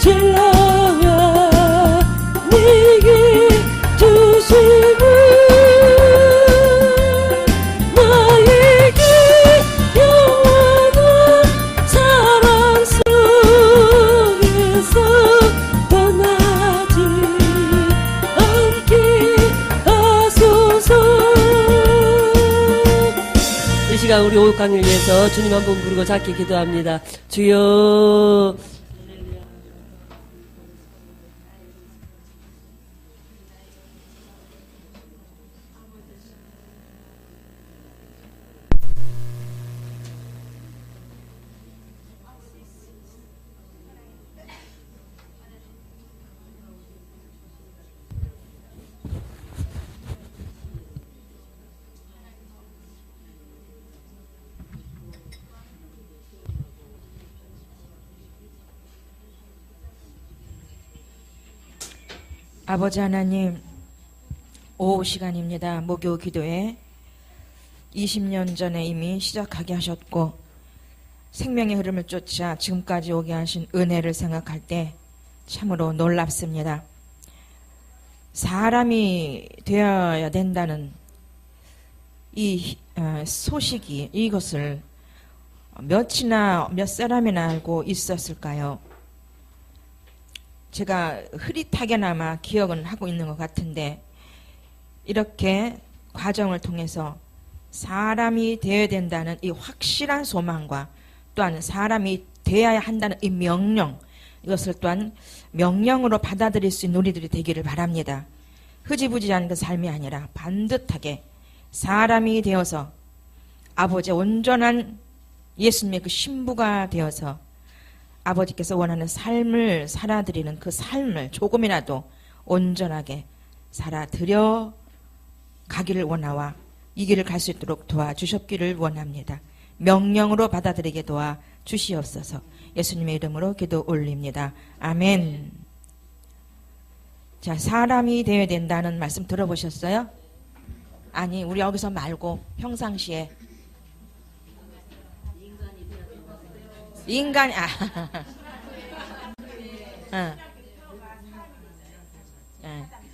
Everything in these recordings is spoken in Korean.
신랑아 네게 주심을 나에게 영원한 사랑 속에서 떠나지 않게 하소서. 이 시간 우리 오육강을 위해서 주님 한 번 부르고 작게 기도합니다. 주여. 아버지 하나님, 오후 시간입니다. 목요 기도회 20년 전에 이미 시작하게 하셨고 생명의 흐름을 쫓아 지금까지 오게 하신 은혜를 생각할 때 참으로 놀랍습니다. 사람이 되어야 된다는 이 소식이, 이것을 몇 사람이나 알고 있었을까요? 제가 흐릿하게나마 기억은 하고 있는 것 같은데, 이렇게 과정을 통해서 사람이 되어야 된다는 이 확실한 소망과 또한 사람이 되어야 한다는 이 명령, 이것을 또한 명령으로 받아들일 수 있는 우리들이 되기를 바랍니다. 흐지부지한 그 삶이 아니라 반듯하게 사람이 되어서 아버지의 온전한 예수님의 그 신부가 되어서 아버지께서 원하는 삶을 살아드리는 그 삶을 조금이라도 온전하게 살아드려 가기를 원하와 이 길을 갈 수 있도록 도와주셨기를 원합니다. 명령으로 받아들이게 도와 주시옵소서. 예수님의 이름으로 기도 올립니다. 아멘. 자, 사람이 되어야 된다는 말씀 들어보셨어요? 아니, 우리 여기서 말고 평상시에 인간이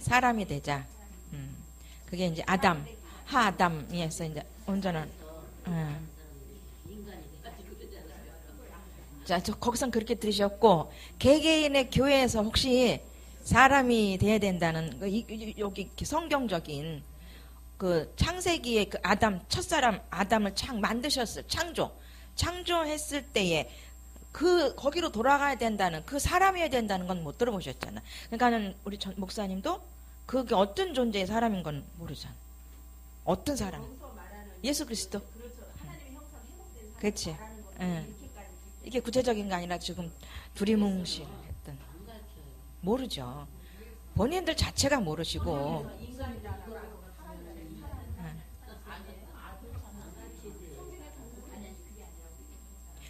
사람이 되자. 그게 이제 하아담이었어. 이제 온전한. 자, 거기선 그렇게 들으셨고, 개개인의 교회에서 혹시 사람이 돼야 된다는 여기 성경적인 그 창세기의 그 첫사람 아담을 만드셨어요. 창조했을 때에 거기로 돌아가야 된다는, 그 사람이어야 된다는 건 못 들어보셨잖아. 그러니까는 우리 목사님도 그게 어떤 존재의 사람인 건 모르잖아. 어떤 사람? 예수 그리스도. 그렇지. 이게 구체적인 게 아니라 지금 두리뭉실했던. 모르죠. 본인들 자체가 모르시고.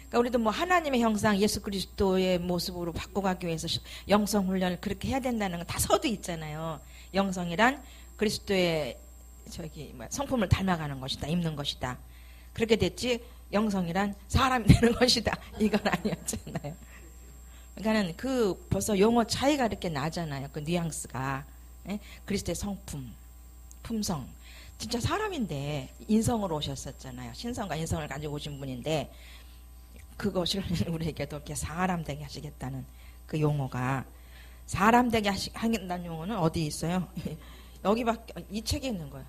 그러니까 우리도 뭐 하나님의 형상 예수 그리스도의 모습으로 바꿔가기 위해서 영성 훈련을 그렇게 해야 된다는 건 다 서도 있잖아요. 영성이란 그리스도의 성품을 닮아가는 것이다, 입는 것이다. 그렇게 됐지 영성이란 사람이 되는 것이다, 이건 아니었잖아요. 그러니까는 벌써 용어 차이가 이렇게 나잖아요. 그 뉘앙스가. 그리스도의 성품, 품성. 진짜 사람인데 인성으로 오셨었잖아요. 신성과 인성을 가지고 오신 분인데 그것을 우리에게도 이렇게 사람 되게 하시겠다는 그 용어가, 사람 되게 하겠다는 용어는 어디 있어요? 여기밖에, 이 책에 있는 거예요.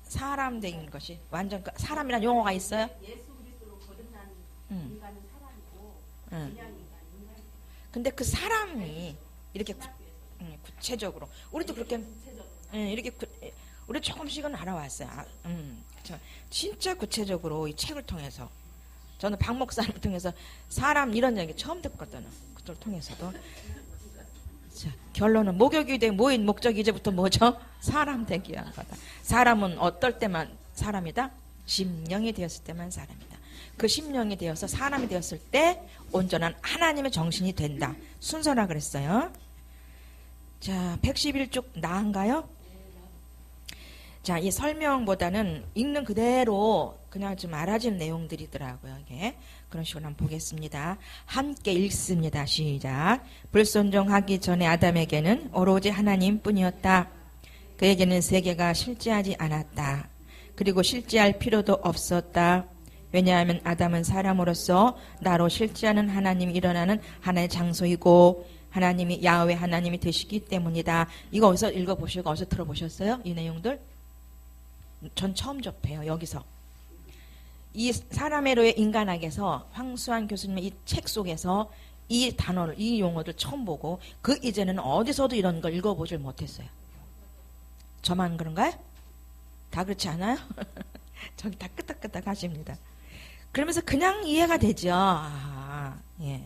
사람 되는 것이 완전 사람이란 용어가 있어요? 예수 그리스도로 거듭난 인간은 사람이고 그냥 인간은 근데 그 사람이 이렇게 구체적으로 우리도 그렇게 이렇게 우리 조금씩은 알아왔어요. 진짜 구체적으로 이 책을 통해서, 저는 박 목사님을 통해서 사람 이런 얘기 처음 듣거든요. 그걸 통해서도. 자, 결론은 목욕이 모인 목적이 이제부터 뭐죠? 사람 되기 위한 거다. 사람은 어떨 때만 사람이다? 심령이 되었을 때만 사람이다. 그 심령이 되어서 사람이 되었을 때 온전한 하나님의 정신이 된다. 순서라 그랬어요. 자, 111쪽 나은가요? 자, 이 설명보다는 읽는 그대로 그냥 좀 알아진 내용들이더라고요. 이게 그런 식으로 한번 보겠습니다. 함께 읽습니다. 시작. 불순종하기 전에 아담에게는 오로지 하나님뿐이었다. 그에게는 세계가 실제하지 않았다. 그리고 실제할 필요도 없었다. 왜냐하면 아담은 사람으로서 나로 실제하는 하나님이 일어나는 하나의 장소이고 하나님이 야훼 하나님이 되시기 때문이다. 이거 어디서 읽어보시고 어디서 들어보셨어요? 이 내용들? 전 처음 접해요. 여기서. 이 사람의 로의 인간학에서 황수환 교수님의 이 책 속에서 이 단어를, 이 용어를 처음 보고 그 이전에는 어디서도 이런 걸 읽어보질 못했어요. 저만 그런가요? 다 그렇지 않아요? 저기 다 끄덕끄덕 하십니다. 그러면서 그냥 이해가 되죠. 예.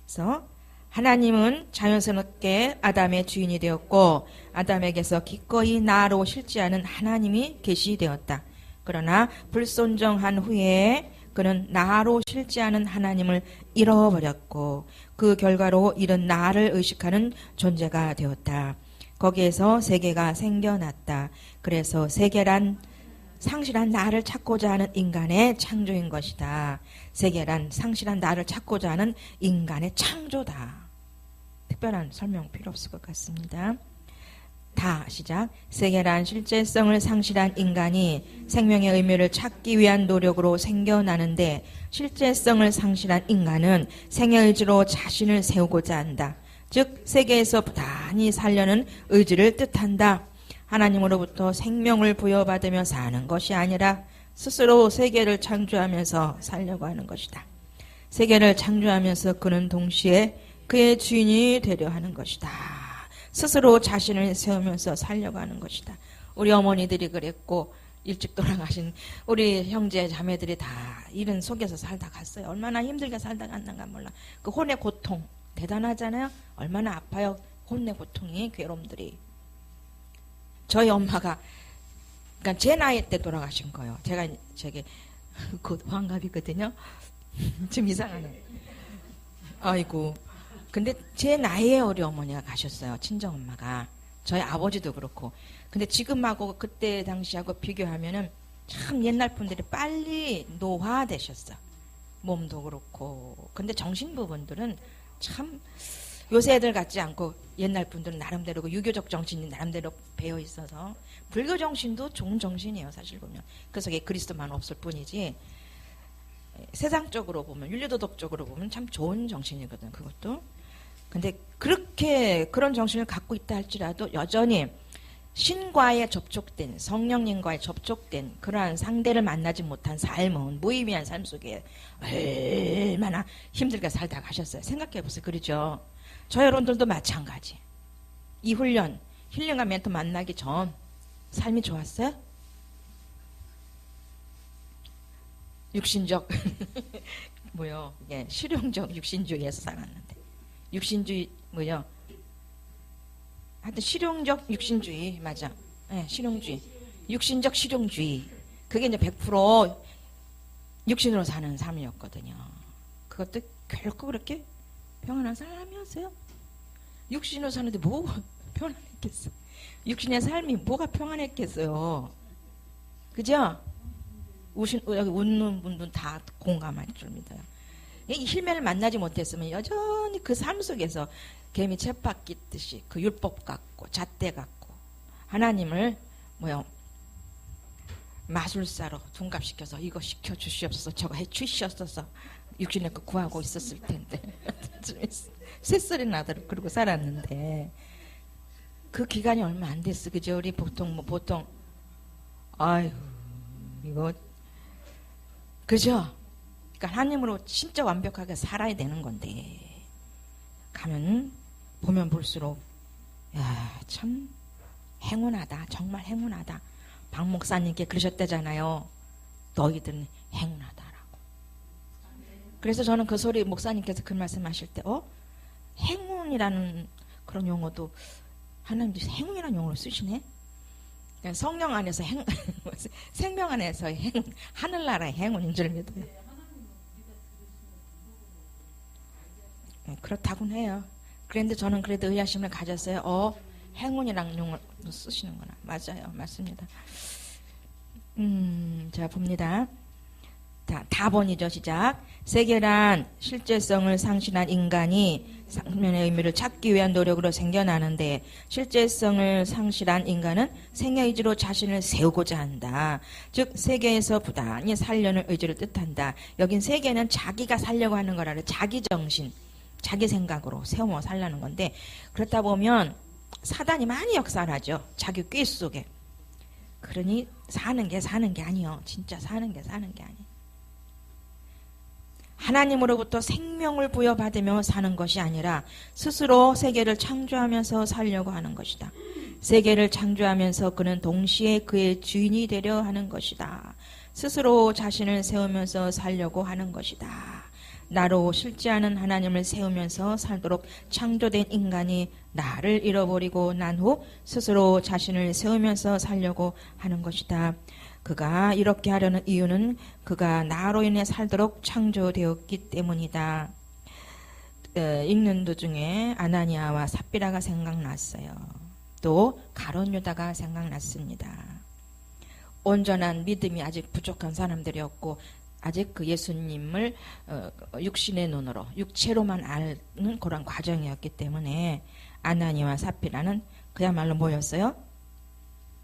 그래서 하나님은 자연스럽게 아담의 주인이 되었고 아담에게서 기꺼이 나로 실제하는 하나님이 계시되었다. 그러나 불순종한 후에 그는 나로 실제하는 하나님을 잃어버렸고 그 결과로 잃은 나를 의식하는 존재가 되었다. 거기에서 세계가 생겨났다. 그래서 세계란 상실한 나를 찾고자 하는 인간의 창조인 것이다. 세계란 상실한 나를 찾고자 하는 인간의 창조다. 특별한 설명 필요 없을 것 같습니다. 다 시작. 세계란 실제성을 상실한 인간이 생명의 의미를 찾기 위한 노력으로 생겨나는데 실제성을 상실한 인간은 생애의지로 자신을 세우고자 한다. 즉 세계에서 부단히 살려는 의지를 뜻한다. 하나님으로부터 생명을 부여받으며 사는 것이 아니라 스스로 세계를 창조하면서 살려고 하는 것이다. 세계를 창조하면서 그는 동시에 그의 주인이 되려 하는 것이다. 스스로 자신을 세우면서 살려고 하는 것이다. 우리 어머니들이 그랬고 일찍 돌아가신 우리 형제 자매들이 다 이런 속에서 살다 갔어요. 얼마나 힘들게 살다 갔는가 몰라. 그 혼의 고통 대단하잖아요. 얼마나 아파요. 혼의 고통이, 괴로움들이. 저희 엄마가 그러니까 제 나이 때 돌아가신 거예요. 제가 저기 곧 환갑이거든요. 좀 이상하네. 아이고. 근데 제 나이에 우리 어머니가 가셨어요. 친정엄마가. 저희 아버지도 그렇고. 근데 지금하고 그때 당시하고 비교하면은 참 옛날 분들이 빨리 노화되셨어. 몸도 그렇고. 근데 정신 부분들은 참 요새 애들 같지 않고 옛날 분들은 나름대로 그 유교적 정신이 나름대로 배어 있어서 불교 정신도 좋은 정신이에요. 사실 보면. 그래서 그리스도만 없을 뿐이지 세상적으로 보면 윤리도덕적으로 보면 참 좋은 정신이거든. 그것도. 근데 그렇게 그런 정신을 갖고 있다 할지라도 여전히 신과에 접촉된 성령님과에 접촉된 그러한 상대를 만나지 못한 삶은 무의미한 삶 속에 얼마나 힘들게 살다 가셨어요. 생각해보세요. 그러죠. 저 여러분들도 마찬가지. 이 훈련 힐링한 멘토 만나기 전 삶이 좋았어요? 육신적 뭐요? 예, 실용적 육신주의에서 살았는데 육신주의 뭐요? 하여튼 실용적 육신주의 맞아. 예, 실용주의. 육신적 실용주의. 그게 이제 100% 육신으로 사는 삶이었거든요. 그것도 결코 그렇게 평안한 사람이었어요. 육신으로 사는데 뭐가 평안했겠어요? 육신의 삶이 뭐가 평안했겠어요? 그죠? 여기 웃는 분들은 다 공감할 줄 믿어요. 이 힐맨을 만나지 못했으면 여전히 그 삶 속에서 개미 쳇밥 끼듯이 그 율법 같고 잣대 같고 하나님을 뭐요 마술사로 둔갑시켜서 이거 시켜주시옵소서 저거 해주시옵소서 육신의 거 구하고 있었을 텐데 쇳소리 나도록 그러고 살았는데 그 기간이 얼마 안 됐어. 그죠? 우리 보통 아유 이거 그죠? 그러니까 하나님으로 진짜 완벽하게 살아야 되는 건데 가면 보면 볼수록 야, 참 행운하다. 정말 행운하다. 박 목사님께 그러셨대잖아요. 너희들은 행운하다라고. 그래서 저는 그 소리 목사님께서 그 말씀하실 때 행운이라는 그런 용어도 하나님도 행운이라는 용어로 쓰시네. 그러니까 성령 안에서 생명 안에서 행운, 하늘나라의 행운인 줄 믿어요. 그렇다고는 해요. 그런데 저는 그래도 의아심을 가졌어요. 행운이랑 용을 쓰시는구나. 맞아요. 맞습니다. 자, 봅니다. 다번이죠. 시작. 세계란 실제성을 상실한 인간이 생명의 의미를 찾기 위한 노력으로 생겨나는데, 실제성을 상실한 인간은 생애의지로 자신을 세우고자 한다. 즉 세계에서 부단히 살려는 의지를 뜻한다. 여긴 세계는 자기가 살려고 하는 거라. 자기 정신, 자기 생각으로 세워 살라는 건데, 그렇다 보면 사단이 많이 역사를 하죠. 자기 꾀 속에. 그러니 사는 게 아니요. 진짜 사는 게 아니에요. 하나님으로부터 생명을 부여받으며 사는 것이 아니라 스스로 세계를 창조하면서 살려고 하는 것이다. 세계를 창조하면서 그는 동시에 그의 주인이 되려 하는 것이다. 스스로 자신을 세우면서 살려고 하는 것이다. 나로 실제하는 하나님을 세우면서 살도록 창조된 인간이 나를 잃어버리고 난 후 스스로 자신을 세우면서 살려고 하는 것이다. 그가 이렇게 하려는 이유는 그가 나로 인해 살도록 창조되었기 때문이다. 읽는 도중에 아나니아와 삽비라가 생각났어요. 또 가룟 유다가 생각났습니다. 온전한 믿음이 아직 부족한 사람들이었고, 아직 그 예수님을 육신의 눈으로, 육체로만 아는 그런 과정이었기 때문에 아나니아와 삽비라는 그야말로 뭐였어요?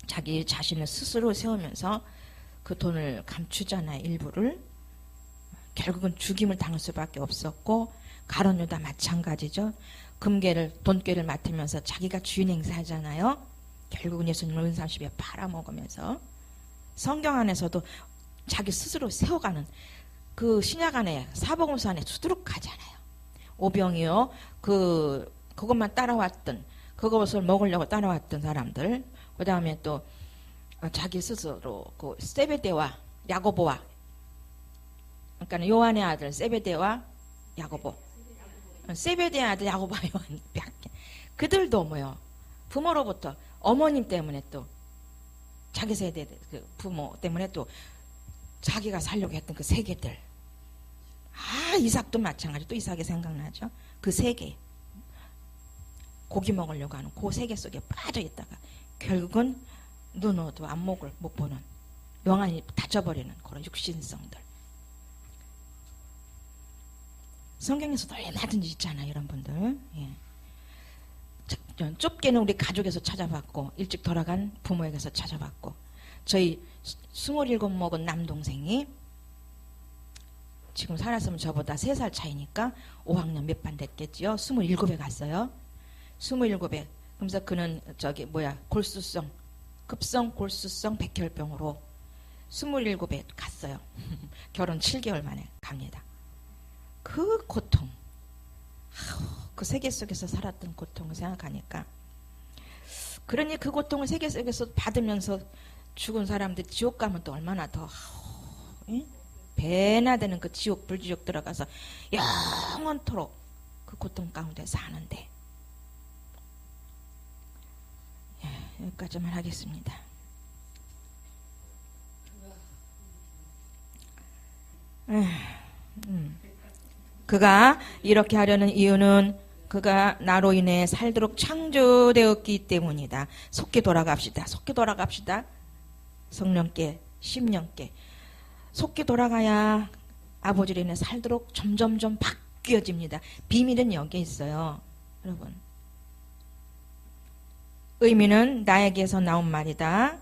자기 자신을 스스로 세우면서 그 돈을 감추잖아요. 일부를. 결국은 죽임을 당할 수밖에 없었고, 가룟 유다 마찬가지죠. 돈꾀를 맡으면서 자기가 주인 행사하잖아요. 결국은 예수님을 은삼십에 팔아먹으면서. 성경 안에서도 자기 스스로 세워가는, 그 신약 안에 사복음서 안에 수두룩하잖아요. 오병이요, 그것만 따라왔던, 그것을 먹으려고 따라왔던 사람들, 그 다음에 또 자기 스스로 그 세베대와 야고보와, 그러니까 요한의 아들 세베대와 야고보, 세베대의 아들 야고보와 요한, 그들도 뭐요, 부모로부터, 어머님 때문에, 또 자기 세대 그 부모 때문에 또 자기가 살려고 했던 그 세계들, 이삭도 마찬가지. 또 이삭이 생각나죠. 그 세계, 고기 먹으려고 하는 그 세계 속에 빠져 있다가 결국은 눈어도 안목을 못 보는, 영안이 닫혀버리는 그런 육신성들. 성경에서도 얼마든지 있잖아요, 여러분들. 예. 좁게는 우리 가족에서 찾아봤고, 일찍 돌아간 부모에게서 찾아봤고, 저희 27 먹은 남동생이 지금 살았으면 저보다 3살 차이니까 5학년 몇 반 됐겠지요. 27에 갔어요. 27에. 그러면서 그는 급성 골수성 백혈병으로 27에 갔어요. 결혼 7개월 만에 갑니다. 그 고통, 그 세계 속에서 살았던 고통을 생각하니까, 그러니 그 고통을 세계 속에서 받으면서 죽은 사람들 지옥 가면 또 얼마나 더 배나 되는 그 지옥, 불지옥 들어가서 영원토록 그 고통 가운데 사는데. 여기까지만 하겠습니다. 그가 이렇게 하려는 이유는 그가 나로 인해 살도록 창조되었기 때문이다. 속히 돌아갑시다. 성령께, 심령께 속히 돌아가야 아버지로 인해 살도록 점점점 바뀌어집니다. 비밀은 여기에 있어요, 여러분. 의미는 나에게서 나온 말이다.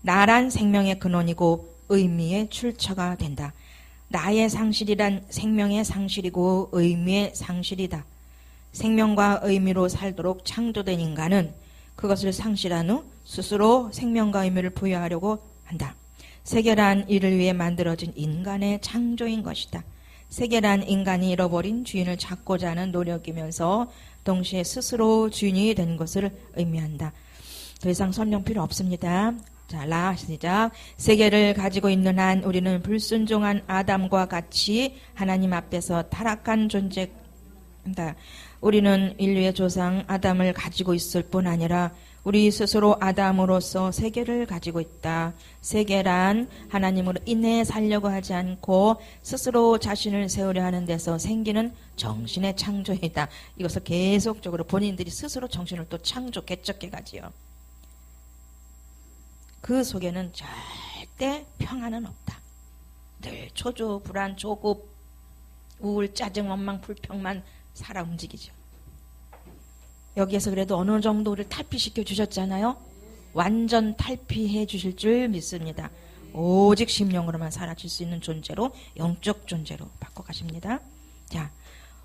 나란 생명의 근원이고 의미의 출처가 된다. 나의 상실이란 생명의 상실이고 의미의 상실이다. 생명과 의미로 살도록 창조된 인간은 그것을 상실한 후 스스로 생명과 의미를 부여하려고 한다. 세계란 이를 위해 만들어진 인간의 창조인 것이다. 세계란 인간이 잃어버린 주인을 찾고자 하는 노력이면서 동시에 스스로 주인이 된 것을 의미한다. 더 이상 설명 필요 없습니다. 자, 시작. 세계를 가지고 있는 한 우리는 불순종한 아담과 같이 하나님 앞에서 타락한 존재다. 우리는 인류의 조상 아담을 가지고 있을 뿐 아니라 우리 스스로 아담으로서 세계를 가지고 있다. 세계란 하나님으로 인해 살려고 하지 않고 스스로 자신을 세우려 하는 데서 생기는 정신의 창조이다. 이것을 계속적으로 본인들이 스스로 정신을 또 창조, 개척해가지요. 그 속에는 절대 평안은 없다. 늘 초조, 불안, 조급, 우울, 짜증, 원망, 불평만 살아 움직이죠. 여기에서 그래도 어느 정도 우리를 탈피시켜 주셨잖아요. 완전 탈피해 주실 줄 믿습니다. 오직 심령으로만 살아질 수 있는 존재로, 영적 존재로 바꿔가십니다. 자,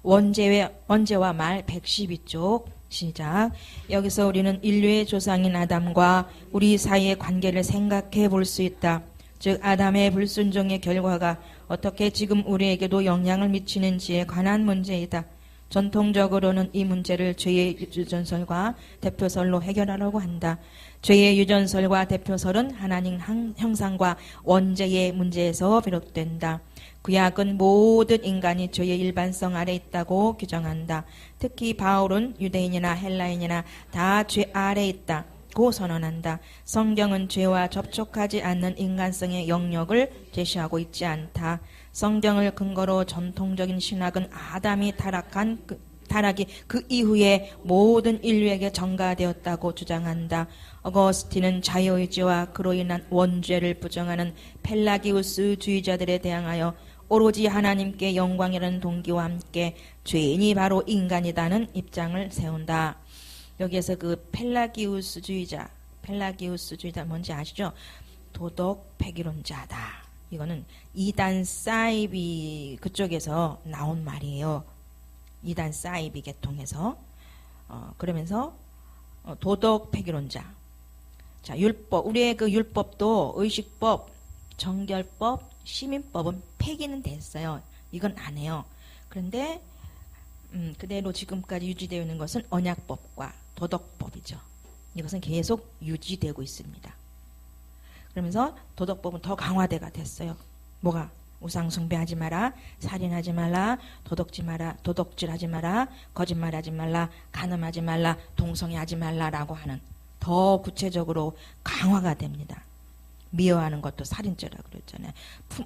원죄와 말 112쪽 시작. 여기서 우리는 인류의 조상인 아담과 우리 사이의 관계를 생각해 볼 수 있다. 즉 아담의 불순종의 결과가 어떻게 지금 우리에게도 영향을 미치는지에 관한 문제이다. 전통적으로는 이 문제를 죄의 유전설과 대표설로 해결하려고 한다. 죄의 유전설과 대표설은 하나님 형상과 원죄의 문제에서 비롯된다. 구약은 모든 인간이 죄의 일반성 아래 있다고 규정한다. 특히 바울은 유대인이나 헬라인이나 다 죄 아래 있다고 선언한다. 성경은 죄와 접촉하지 않는 인간성의 영역을 제시하고 있지 않다. 성경을 근거로 전통적인 신학은 아담이 타락이 그 이후에 모든 인류에게 전가되었다고 주장한다. 어거스틴은 자유의지와 그로 인한 원죄를 부정하는 펠라기우스주의자들에 대항하여 오로지 하나님께 영광이라는 동기와 함께 죄인이 바로 인간이다는 입장을 세운다. 여기에서 그 펠라기우스주의자 뭔지 아시죠? 도덕 폐기론자다. 이거는 이단 사이비 그쪽에서 나온 말이에요. 이단 사이비 계통에서 그러면서 도덕 폐기론자. 자, 율법, 우리의 그 율법도 의식법, 정결법, 시민법은 폐기는 됐어요. 이건 안 해요. 그런데 그대로 지금까지 유지되어 있는 것은 언약법과 도덕법이죠. 이것은 계속 유지되고 있습니다. 그러면서 도덕법은 더 강화돼가 됐어요. 뭐가? 우상 숭배하지 마라, 살인하지 말라, 도덕질하지 마라, 거짓말하지 말라, 간음하지 말라, 동성애하지 말라라고 하는 더 구체적으로 강화가 됩니다. 미워하는 것도 살인죄라고 그랬잖아요.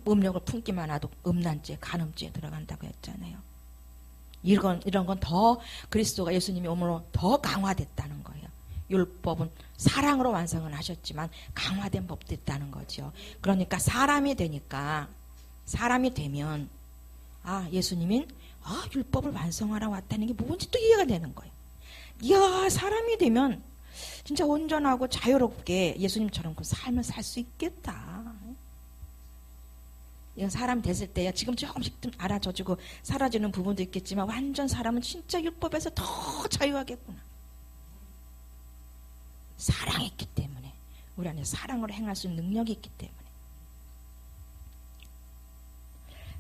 음력을 품기만 해도 음란죄, 간음죄에 들어간다고 했잖아요. 이런 건 더 그리스도가 예수님이 오므로 더 강화됐다는 거예요. 율법은 사랑으로 완성은 하셨지만 강화된 법도 있다는 거죠. 그러니까 사람이 되면 예수님은 율법을 완성하러 왔다는 게 뭔지 또 이해가 되는 거예요. 이야, 사람이 되면 진짜 온전하고 자유롭게 예수님처럼 그 삶을 살 수 있겠다. 이건 사람 됐을 때야 지금 조금씩 좀 알아져주고 사라지는 부분도 있겠지만 완전 사람은 진짜 율법에서 더 자유하겠구나. 사랑했기 때문에, 우리 안에 사랑으로 행할 수 있는 능력이 있기 때문에.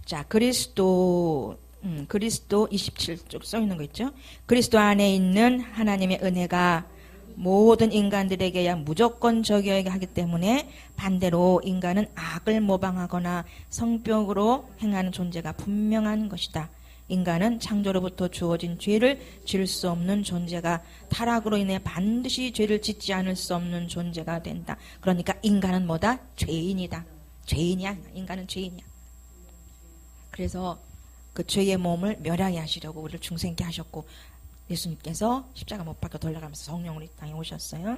자, 그리스도 27쪽 써 있는 거 있죠? 그리스도 안에 있는 하나님의 은혜가 모든 인간들에게야 무조건 적용하게 하기 때문에 반대로 인간은 악을 모방하거나 성벽으로 행하는 존재가 분명한 것이다. 인간은 창조로부터 주어진 죄를 지을 수 없는 존재가 타락으로 인해 반드시 죄를 짓지 않을 수 없는 존재가 된다. 그러니까 인간은 뭐다? 죄인이다. 죄인이야. 인간은 죄인이야. 그래서 그 죄의 몸을 멸하게 하시려고 우리를 중생케 하셨고 예수님께서 십자가 못 박혀 돌아가면서 성령으로 이 땅에 오셨어요.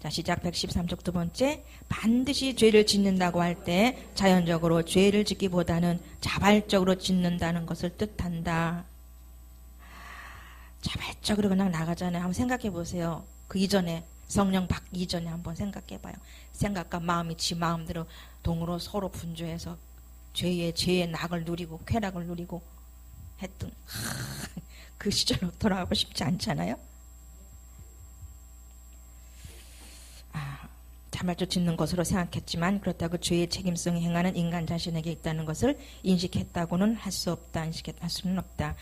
자, 시작 113쪽 두 번째. 반드시 죄를 짓는다고 할 때 자연적으로 죄를 짓기보다는 자발적으로 짓는다는 것을 뜻한다. 자발적으로 그냥 나가잖아요. 한번 생각해 보세요. 그 이전에 성령 받기 이전에 한번 생각해 봐요. 생각과 마음이 지 마음대로 동으로 서로 분주해서 죄의 낙을 누리고 쾌락을 누리고 했던 그 시절로 돌아가고 싶지 않잖아요. 자발적으로 짓는 것으로 생각했지만 그렇다고 죄의 책임성이 행하는 인간 자신에게 있다는 것을 인식했다고는 할 수 없다. 인식할 수는 없다.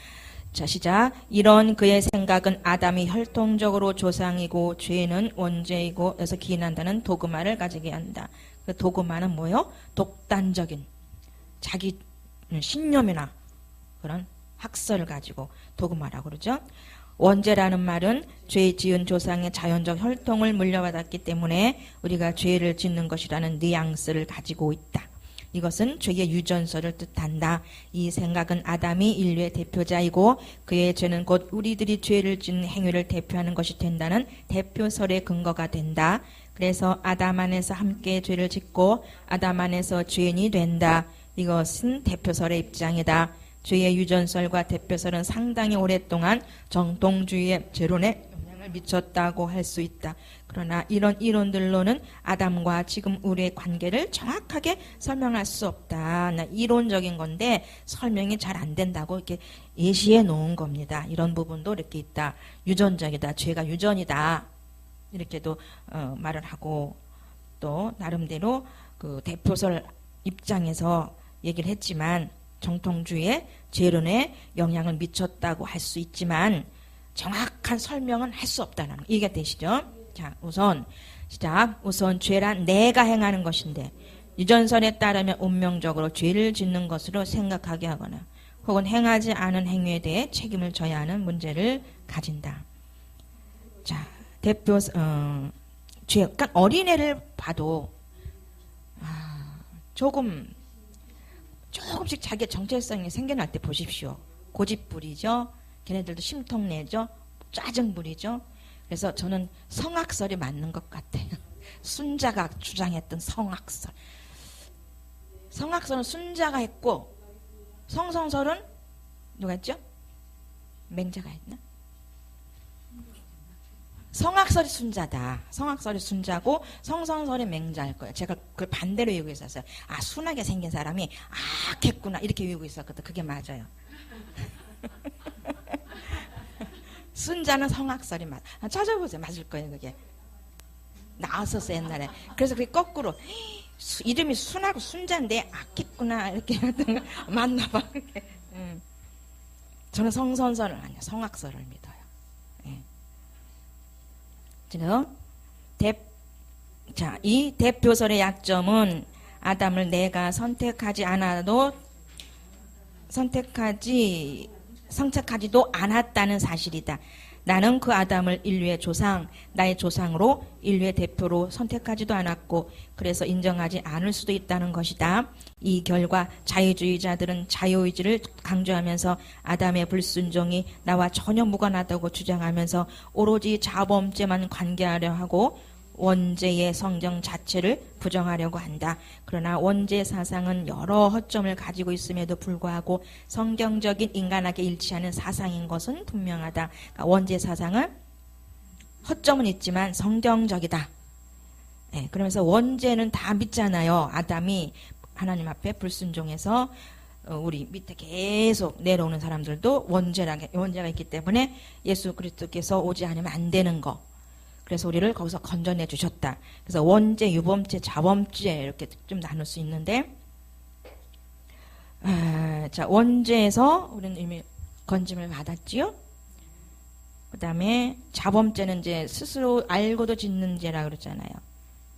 자, 시작. 이런 그의 생각은 아담이 혈통적으로 조상이고 죄는 원죄이고 에서 기인한다는 도그마를 가지게 한다. 그 도그마는 뭐예요? 독단적인 자기 신념이나 그런 학설을 가지고 도구마라고 그러죠. 원죄라는 말은 죄 지은 조상의 자연적 혈통을 물려받았기 때문에 우리가 죄를 짓는 것이라는 뉘앙스를 가지고 있다. 이것은 죄의 유전서를 뜻한다. 이 생각은 아담이 인류의 대표자이고 그의 죄는 곧 우리들이 죄를 짓는 행위를 대표하는 것이 된다는 대표설의 근거가 된다. 그래서 아담 안에서 함께 죄를 짓고 아담 안에서 죄인이 된다. 이것은 대표설의 입장이다. 죄의 유전설과 대표설은 상당히 오랫동안 정통주의의 재론에 영향을 미쳤다고 할 수 있다. 그러나 이런 이론들로는 아담과 지금 우리의 관계를 정확하게 설명할 수 없다. 이론적인 건데 설명이 잘 안 된다고 이렇게 예시해 놓은 겁니다. 이런 부분도 이렇게 있다. 유전적이다. 죄가 유전이다. 이렇게도 말을 하고 또 나름대로 그 대표설 입장에서 얘기를 했지만 정통주의의 재론에 영향을 미쳤다고 할 수 있지만 정확한 설명은 할 수 없다는 거. 이해가 되시죠? 자, 우선 시작. 우선 죄란 내가 행하는 것인데 유전설에 따르면 운명적으로 죄를 짓는 것으로 생각하게 하거나 혹은 행하지 않은 행위에 대해 책임을 져야 하는 문제를 가진다. 자, 대표 죄. 그러니까 어린애를 봐도 조금씩 자기의 정체성이 생겨날 때 보십시오. 고집 부리죠. 걔네들도 심통 내죠. 짜증 부리죠. 그래서 저는 성악설이 맞는 것 같아요. 순자가 주장했던 성악설. 성악설은 순자가 했고 성성설은 누가 했죠? 맹자가 했나? 성악설이 순자다. 성악설이 순자고 성성설이 맹자일 거예요. 제가 그걸 반대로 외우고 있었어요. 아, 순하게 생긴 사람이 악했구나 이렇게 외우고 있었거든. 그게 맞아요. 순자는 성악설이 찾아보세요. 맞을 거예요. 그게 나왔었어 옛날에. 그래서 그게 거꾸로 이름이 순하고 순자인데 악했구나 이렇게 했던 거 맞나 봐. 저는 성선설을 아니야. 성악설을 믿어요. 자, 이 대표설의 약점은 아담을 내가 선택하지 않아도 선택하지도 않았다는 사실이다. 나는 그 아담을 인류의 조상, 나의 조상으로 인류의 대표로 선택하지도 않았고 그래서 인정하지 않을 수도 있다는 것이다. 이 결과 자유주의자들은 자유의지를 강조하면서 아담의 불순종이 나와 전혀 무관하다고 주장하면서 오로지 자범죄만 관계하려 하고 원죄의 성정 자체를 부정하려고 한다. 그러나 원죄 사상은 여러 허점을 가지고 있음에도 불구하고 성경적인 인간에게 일치하는 사상인 것은 분명하다. 그러니까 원죄 사상은 허점은 있지만 성경적이다. 그러면서 원죄는 다 믿잖아요. 아담이 하나님 앞에 불순종해서 우리 밑에 계속 내려오는 사람들도 원죄가 있기 때문에 예수 그리스도께서 오지 않으면 안 되는 거. 그래서 우리를 거기서 건져내 주셨다. 그래서 원죄, 유범죄, 자범죄 이렇게 좀 나눌 수 있는데 자, 원죄에서 우리는 이미 건짐을 받았지요. 그 다음에 자범죄는 이제 스스로 알고도 짓는 죄라 그러잖아요.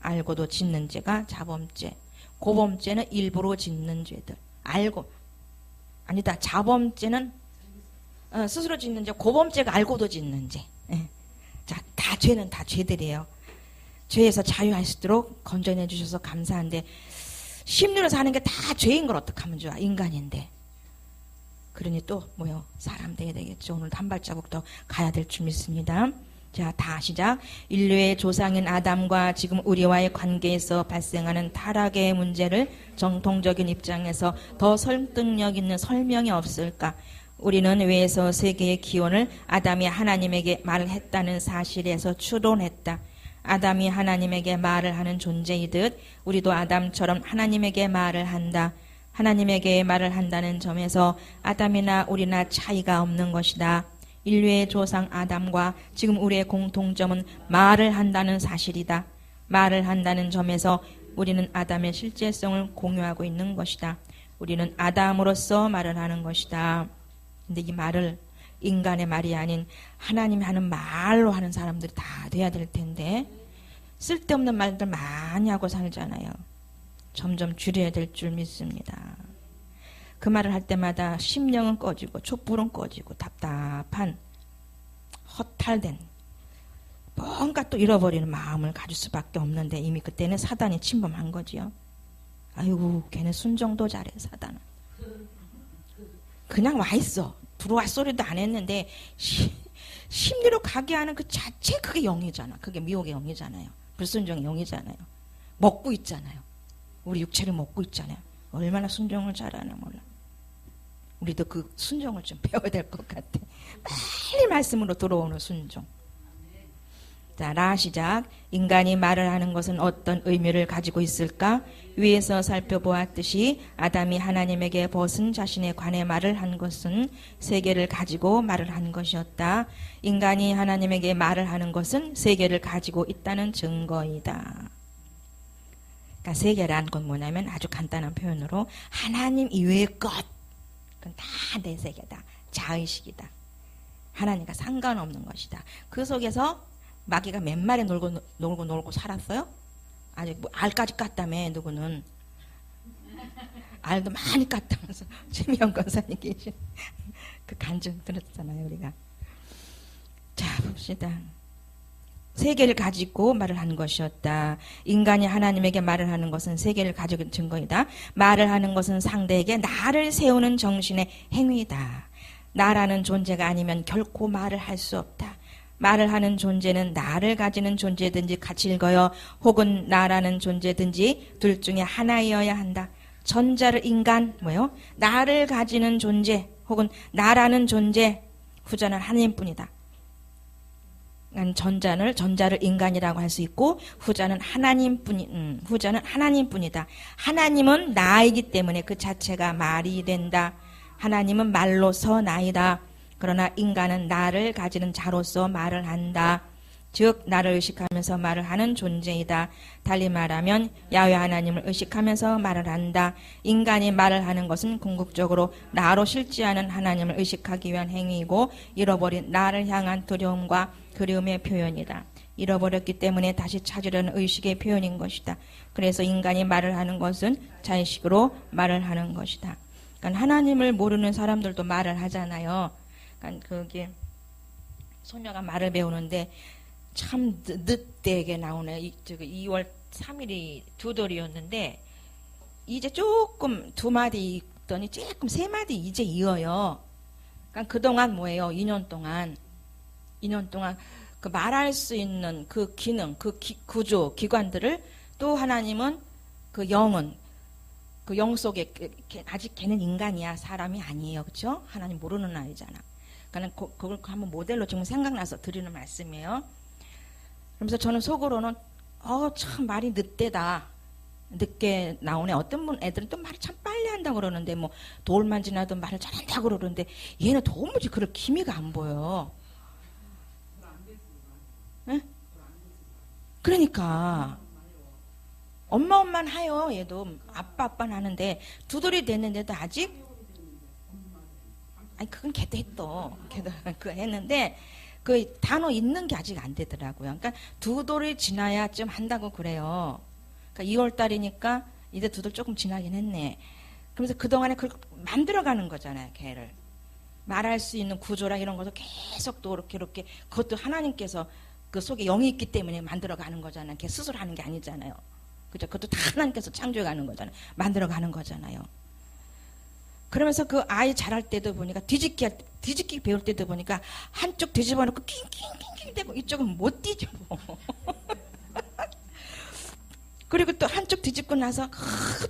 알고도 짓는 죄가 자범죄. 고범죄는 일부러 짓는 죄들. 아니다. 자범죄는 스스로 짓는 죄. 고범죄가 알고도 짓는 죄. 자, 다 죄는 다 죄들이에요. 죄에서 자유할 수 있도록 건져내 주셔서 감사한데 심리로 사는 게 다 죄인 걸 어떡하면 좋아. 인간인데. 그러니 또 뭐요? 사람 돼야 되겠죠. 오늘도 한 발자국 더 가야 될 줄 믿습니다. 자, 다 시작. 인류의 조상인 아담과 지금 우리와의 관계에서 발생하는 타락의 문제를 정통적인 입장에서 더 설득력 있는 설명이 없을까? 우리는 외에서 세계의 기원을 아담이 하나님에게 말을 했다는 사실에서 추론했다. 아담이 하나님에게 말을 하는 존재이듯 우리도 아담처럼 하나님에게 말을 한다. 하나님에게 말을 한다는 점에서 아담이나 우리나 차이가 없는 것이다. 인류의 조상 아담과 지금 우리의 공통점은 말을 한다는 사실이다. 말을 한다는 점에서 우리는 아담의 실제성을 공유하고 있는 것이다. 우리는 아담으로서 말을 하는 것이다. 근데 이 말을 인간의 말이 아닌 하나님이 하는 말로 하는 사람들이 다 돼야 될 텐데 쓸데없는 말들 많이 하고 살잖아요. 점점 줄여야 될 줄 믿습니다. 그 말을 할 때마다 심령은 꺼지고 촛불은 꺼지고 답답한 허탈된 뭔가 또 잃어버리는 마음을 가질 수밖에 없는데 이미 그때는 사단이 침범한 거지요. 아이고 걔는 순종도 잘해 사단은. 그냥 와 있어. 들어와 소리도 안 했는데 심리로 가게 하는 그 자체 그게 영이잖아. 그게 미혹의 영이잖아요. 불순종의 영이잖아요. 먹고 있잖아요. 우리 육체를 먹고 있잖아요. 얼마나 순종을 잘하나 몰라. 우리도 그 순종을 좀 배워야 될 것 같아. 빨리 말씀으로 들어오는 순종. 자, 라 시작. 인간이 말을 하는 것은 어떤 의미를 가지고 있을까? 위에서 살펴보았듯이 아담이 하나님에게 벗은 자신에 관해 말을 한 것은 세계를 가지고 말을 한 것이었다. 인간이 하나님에게 말을 하는 것은 세계를 가지고 있다는 증거이다. 그러니까 세계라는 건 뭐냐면 아주 간단한 표현으로 하나님 이외의 것. 그건 다 내 세계다. 자의식이다. 하나님과 상관없는 것이다. 그 속에서 마귀가 몇 마리 놀고 살았어요? 아니 뭐 알까지 깠다며 누구는 알도 많이 깠다면서 최미영 권사님 계신 그 간증 들었잖아요 우리가. 자 봅시다. 세계를 가지고 말을 한 것이었다. 인간이 하나님에게 말을 하는 것은 세계를 가지고 있는 증거이다. 말을 하는 것은 상대에게 나를 세우는 정신의 행위다. 나라는 존재가 아니면 결코 말을 할 수 없다. 말을 하는 존재는 나를 가지는 존재든지 같이 읽어요. 혹은 나라는 존재든지 둘 중에 하나이어야 한다. 전자를 인간 뭐예요? 나를 가지는 존재 혹은 나라는 존재. 후자는 하나님뿐이다. 전자를 인간이라고 할 수 있고 후자는 하나님뿐이다. 하나님은 나이기 때문에 그 자체가 말이 된다. 하나님은 말로서 나이다. 그러나 인간은 나를 가지는 자로서 말을 한다. 즉 나를 의식하면서 말을 하는 존재이다. 달리 말하면 야훼 하나님을 의식하면서 말을 한다. 인간이 말을 하는 것은 궁극적으로 나로 실지하는 하나님을 의식하기 위한 행위이고 잃어버린 나를 향한 두려움과 그리움의 표현이다. 잃어버렸기 때문에 다시 찾으려는 의식의 표현인 것이다. 그래서 인간이 말을 하는 것은 자의식으로 말을 하는 것이다. 그러니까 하나님을 모르는 사람들도 말을 하잖아요. 그러니까 그게 소녀가 말을 배우는데 참 늦게 나오네. 2월 3일이 두돌이었는데 이제 조금 2마디 있더니 조금 3마디 이제 이어요. 그러니까 그동안 뭐예요? 2년 동안 그 말할 수 있는 그 기능, 그 구조, 기관들을 또 하나님은 그 영은 그 영 속에 아직 걔는 인간이야. 사람이 아니에요. 그렇죠? 하나님 모르는 아이잖아. 그러니까 그걸 한번 모델로 지금 생각나서 드리는 말씀이에요. 그러면서 저는 속으로는 참 말이 늦게 나오네. 어떤 분 애들은 또 말을 참 빨리 한다고 그러는데 뭐 돌만 지나도 말을 잘한다고 그러는데 얘는 도무지 그럴 기미가 안 보여. 응? 그러니까 엄마만 해요. 얘도 아빠는 하는데 두돌이 됐는데도 아직 아니 그건 걔도 했어. 걔도 그거 했는데 그 단어 읽는 게 아직 안 되더라고요. 그러니까 2돌이 지나야 좀 한다고 그래요. 그러니까 2월 달이니까 이제 2돌 조금 지나긴 했네. 그러면서 그동안에 그걸 만들어가는 거잖아요. 걔를 말할 수 있는 구조랑 이런 것도 계속 또 이렇게 그것도 하나님께서 그 속에 영이 있기 때문에 만들어가는 거잖아요. 걔 스스로 하는 게 아니잖아요. 그죠? 그것도 다 하나님께서 창조해가는 거잖아요. 만들어가는 거잖아요. 그러면서 그 아이 자랄 때도 보니까 뒤집기 배울 때도 보니까 한쪽 뒤집어 놓고 낑낑낑낑 대고 이쪽은 못 뒤집어. 그리고 또 한쪽 뒤집고 나서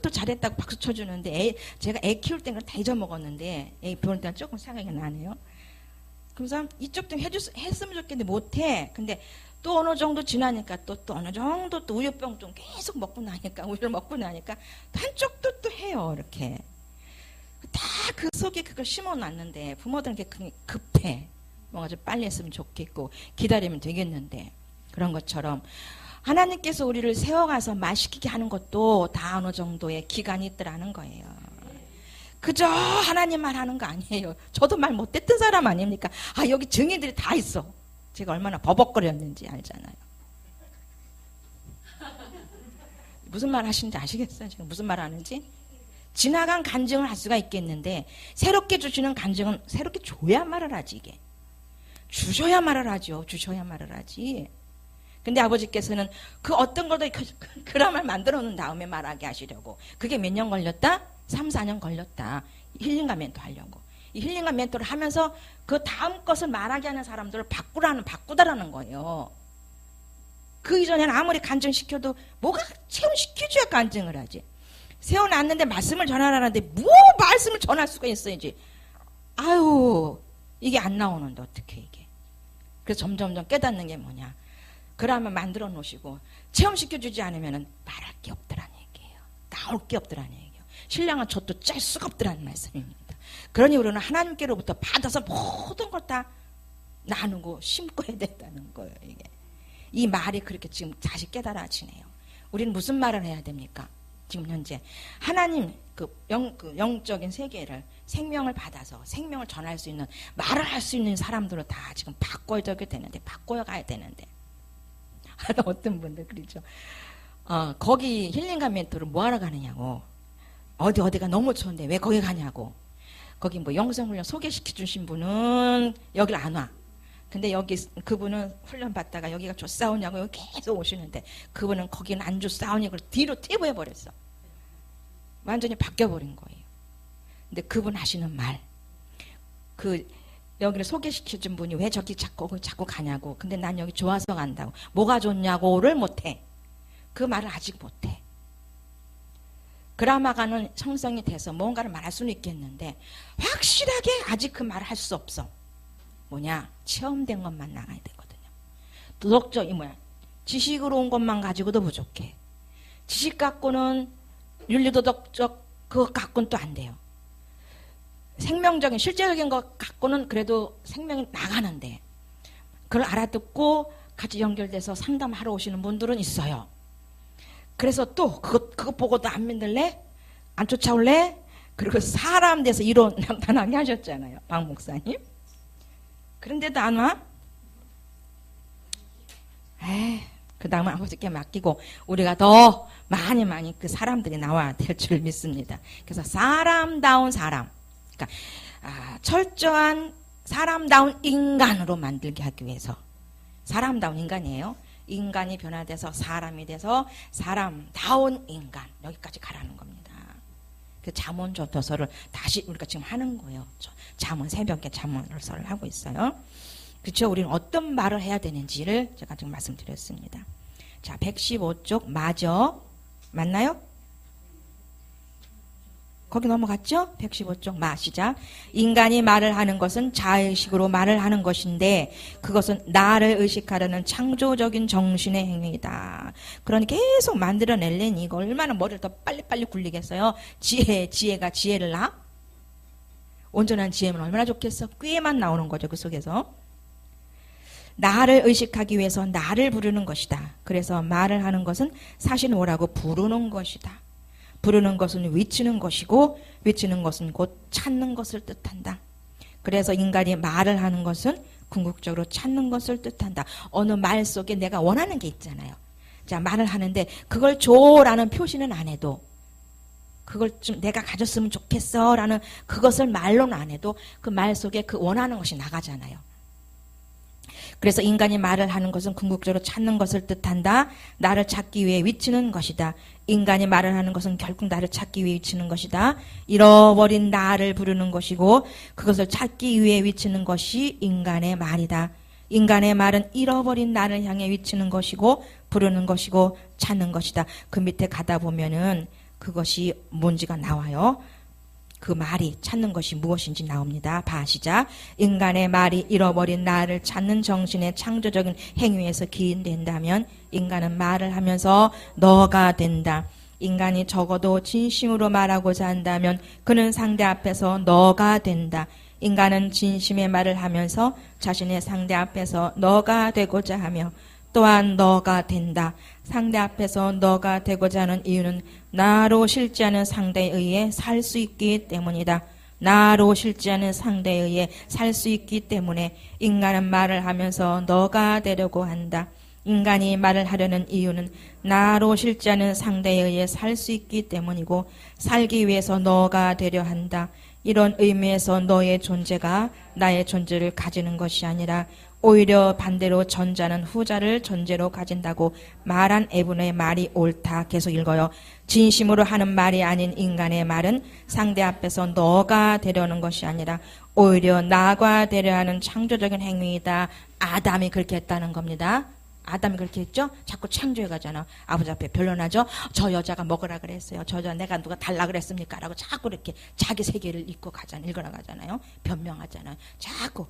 또 잘했다고 박수 쳐주는데 제가 애 키울 때는 다 잊어먹었는데 애 배울 때는 조금 생각이 나네요. 그래서 이쪽 좀 했으면 좋겠는데 못해. 근데 또 어느 정도 지나니까 또 어느 정도 또 우유병 좀 계속 먹고 나니까 우유를 먹고 나니까 한쪽도 또 해요. 이렇게. 다 그 속에 그걸 심어놨는데 부모들은 그게 급해. 뭔가 좀 빨리 했으면 좋겠고 기다리면 되겠는데 그런 것처럼 하나님께서 우리를 세워가서 말시키게 하는 것도 다 어느 정도의 기간이 있더라는 거예요. 그저 하나님만 하는 거 아니에요. 저도 말 못했던 사람 아닙니까? 여기 증인들이 다 있어. 제가 얼마나 버벅거렸는지 알잖아요. 무슨 말 하시는지 아시겠어요? 지금 무슨 말 하는지? 지나간 간증을 할 수가 있겠는데 새롭게 주시는 간증은 새롭게 줘야 말을 하지. 이게 주셔야 말을 하죠. 주셔야 말을 하지. 근데 아버지께서는 그 어떤 것도 그람을 만들어 놓은 다음에 말하게 하시려고. 그게 몇 년 걸렸다? 3, 4년 걸렸다. 힐링과 멘토 하려고. 이 힐링과 멘토를 하면서 그 다음 것을 말하게 하는 사람들을 바꾸다라는 거예요. 그 이전에는 아무리 간증시켜도 뭐가 체험시켜줘야 간증을 하지. 세워놨는데 말씀을 전하라는데 뭐 말씀을 전할 수가 있어야지. 아유, 이게 안 나오는데 어떻게 이게. 그래서 점점점 깨닫는 게 뭐냐. 그러면 만들어 놓으시고 체험시켜주지 않으면 말할 게 없더라는 얘기예요. 나올 게 없더라는 얘기예요. 신랑은 젖도 짤 수가 없더라는 말씀입니다. 그러니 우리는 하나님께로부터 받아서 모든 걸 다 나누고 심고 해야 된다는 거예요. 이게. 이 말이 그렇게 지금 다시 깨달아지네요. 우리는 무슨 말을 해야 됩니까? 지금 현재 하나님 그 영적인 세계를 생명을 받아서 생명을 전할 수 있는 말을 할 수 있는 사람들로 다 지금 바꿔야 되는데 바꿔야 가야 되는데 어떤 분들 그러죠. 거기 힐링과 멘토를 뭐하러 가느냐고. 어디가 너무 좋은데 왜 거기 가냐고. 거기 뭐 영성훈련 소개시켜 주신 분은 여기를 안 와. 근데 여기 그분은 훈련 받다가 여기가 좋사오냐고 여기 계속 오시는데 그분은 거기는 안 좋사오니 그걸 뒤로 퇴보해 버렸어. 완전히 바뀌어 버린 거예요. 근데 그분 하시는 말, 그 여기를 소개시켜 준 분이 왜 저기 자꾸 가냐고. 근데 난 여기 좋아서 간다고. 뭐가 좋냐고를 못해. 그 말을 아직 못해. 그라마가는 성성이 돼서 뭔가를 말할 수는 있겠는데 확실하게 아직 그 말을 할 수 없어. 뭐냐? 체험된 것만 나가야 되거든요. 도덕적이 뭐야? 지식으로 온 것만 가지고도 부족해. 지식 갖고는 윤리도덕적 그거 갖고는 또 안 돼요. 생명적인 실제적인 것 갖고는 그래도 생명이 나가는데 그걸 알아듣고 같이 연결돼서 상담하러 오시는 분들은 있어요. 그래서 또 그것 보고도 안 믿을래? 안 쫓아올래? 그리고 사람 돼서 이론 나타나게 하셨잖아요. 박 목사님. 그런데도 안 와? 그 다음은 아버지께 맡기고 우리가 더 많이 그 사람들이 나와야 될 줄 믿습니다. 그래서 사람다운 사람, 그러니까 철저한 사람다운 인간으로 만들게 하기 위해서 사람다운 인간이에요. 인간이 변화돼서 사람이 돼서 사람다운 인간 여기까지 가라는 겁니다. 그 잠언 조도서를 다시 우리가 지금 하는 거예요. 잠언 새벽에 잠언서를 하고 있어요. 그렇죠? 우리는 어떤 말을 해야 되는지를 제가 지금 말씀드렸습니다. 자, 115쪽 마저 맞나요? 거기 넘어갔죠? 115쪽 마 시작. 인간이 말을 하는 것은 자의식으로 말을 하는 것인데 그것은 나를 의식하려는 창조적인 정신의 행위이다. 그러니 계속 만들어낼래니 이거 얼마나 머리를 더 빨리빨리 굴리겠어요? 지혜가 지혜를 낳아? 온전한 지혜면 얼마나 좋겠어? 꾀만 나오는 거죠. 그 속에서. 나를 의식하기 위해서 나를 부르는 것이다. 그래서 말을 하는 것은 사실 뭐라고 부르는 것이다. 부르는 것은 외치는 것이고 외치는 것은 곧 찾는 것을 뜻한다. 그래서 인간이 말을 하는 것은 궁극적으로 찾는 것을 뜻한다. 어느 말 속에 내가 원하는 게 있잖아요. 자, 말을 하는데 그걸 줘라는 표시는 안 해도 그걸 좀 내가 가졌으면 좋겠어 라는 그것을 말로는 안 해도 그 말 속에 그 원하는 것이 나가잖아요. 그래서 인간이 말을 하는 것은 궁극적으로 찾는 것을 뜻한다. 나를 찾기 위해 외치는 것이다. 인간이 말을 하는 것은 결국 나를 찾기 위해 외치는 것이다. 잃어버린 나를 부르는 것이고 그것을 찾기 위해 외치는 것이 인간의 말이다. 인간의 말은 잃어버린 나를 향해 외치는 것이고 부르는 것이고 찾는 것이다. 그 밑에 가다 보면은 그것이 뭔지가 나와요. 그 말이 찾는 것이 무엇인지 나옵니다. 시작. 인간의 말이 잃어버린 나를 찾는 정신의 창조적인 행위에서 기인된다면 인간은 말을 하면서 너가 된다. 인간이 적어도 진심으로 말하고자 한다면 그는 상대 앞에서 너가 된다. 인간은 진심의 말을 하면서 자신의 상대 앞에서 너가 되고자 하며 또한 너가 된다. 상대 앞에서 너가 되고자 하는 이유는 나로 실제하는 상대에 의해 살 수 있기 때문이다. 나로 실제하는 상대에 의해 살 수 있기 때문에 인간은 말을 하면서 너가 되려고 한다. 인간이 말을 하려는 이유는 나로 실제하는 상대에 의해 살 수 있기 때문이고 살기 위해서 너가 되려 한다. 이런 의미에서 너의 존재가 나의 존재를 가지는 것이 아니라 오히려 반대로 전자는 후자를 존재로 가진다고 말한 에브너의 말이 옳다. 계속 읽어요. 진심으로 하는 말이 아닌 인간의 말은 상대 앞에서 너가 되려는 것이 아니라 오히려 나가 되려 하는 창조적인 행위이다. 아담이 그렇게 했다는 겁니다. 아담이 그렇게 했죠? 자꾸 창조해 가잖아. 아버지 앞에 변론하죠? 저 여자가 먹으라 그랬어요. 저 여자 내가 누가 달라 그랬습니까? 라고 자꾸 이렇게 자기 세계를 읽어나가잖아요. 변명하잖아요. 자꾸.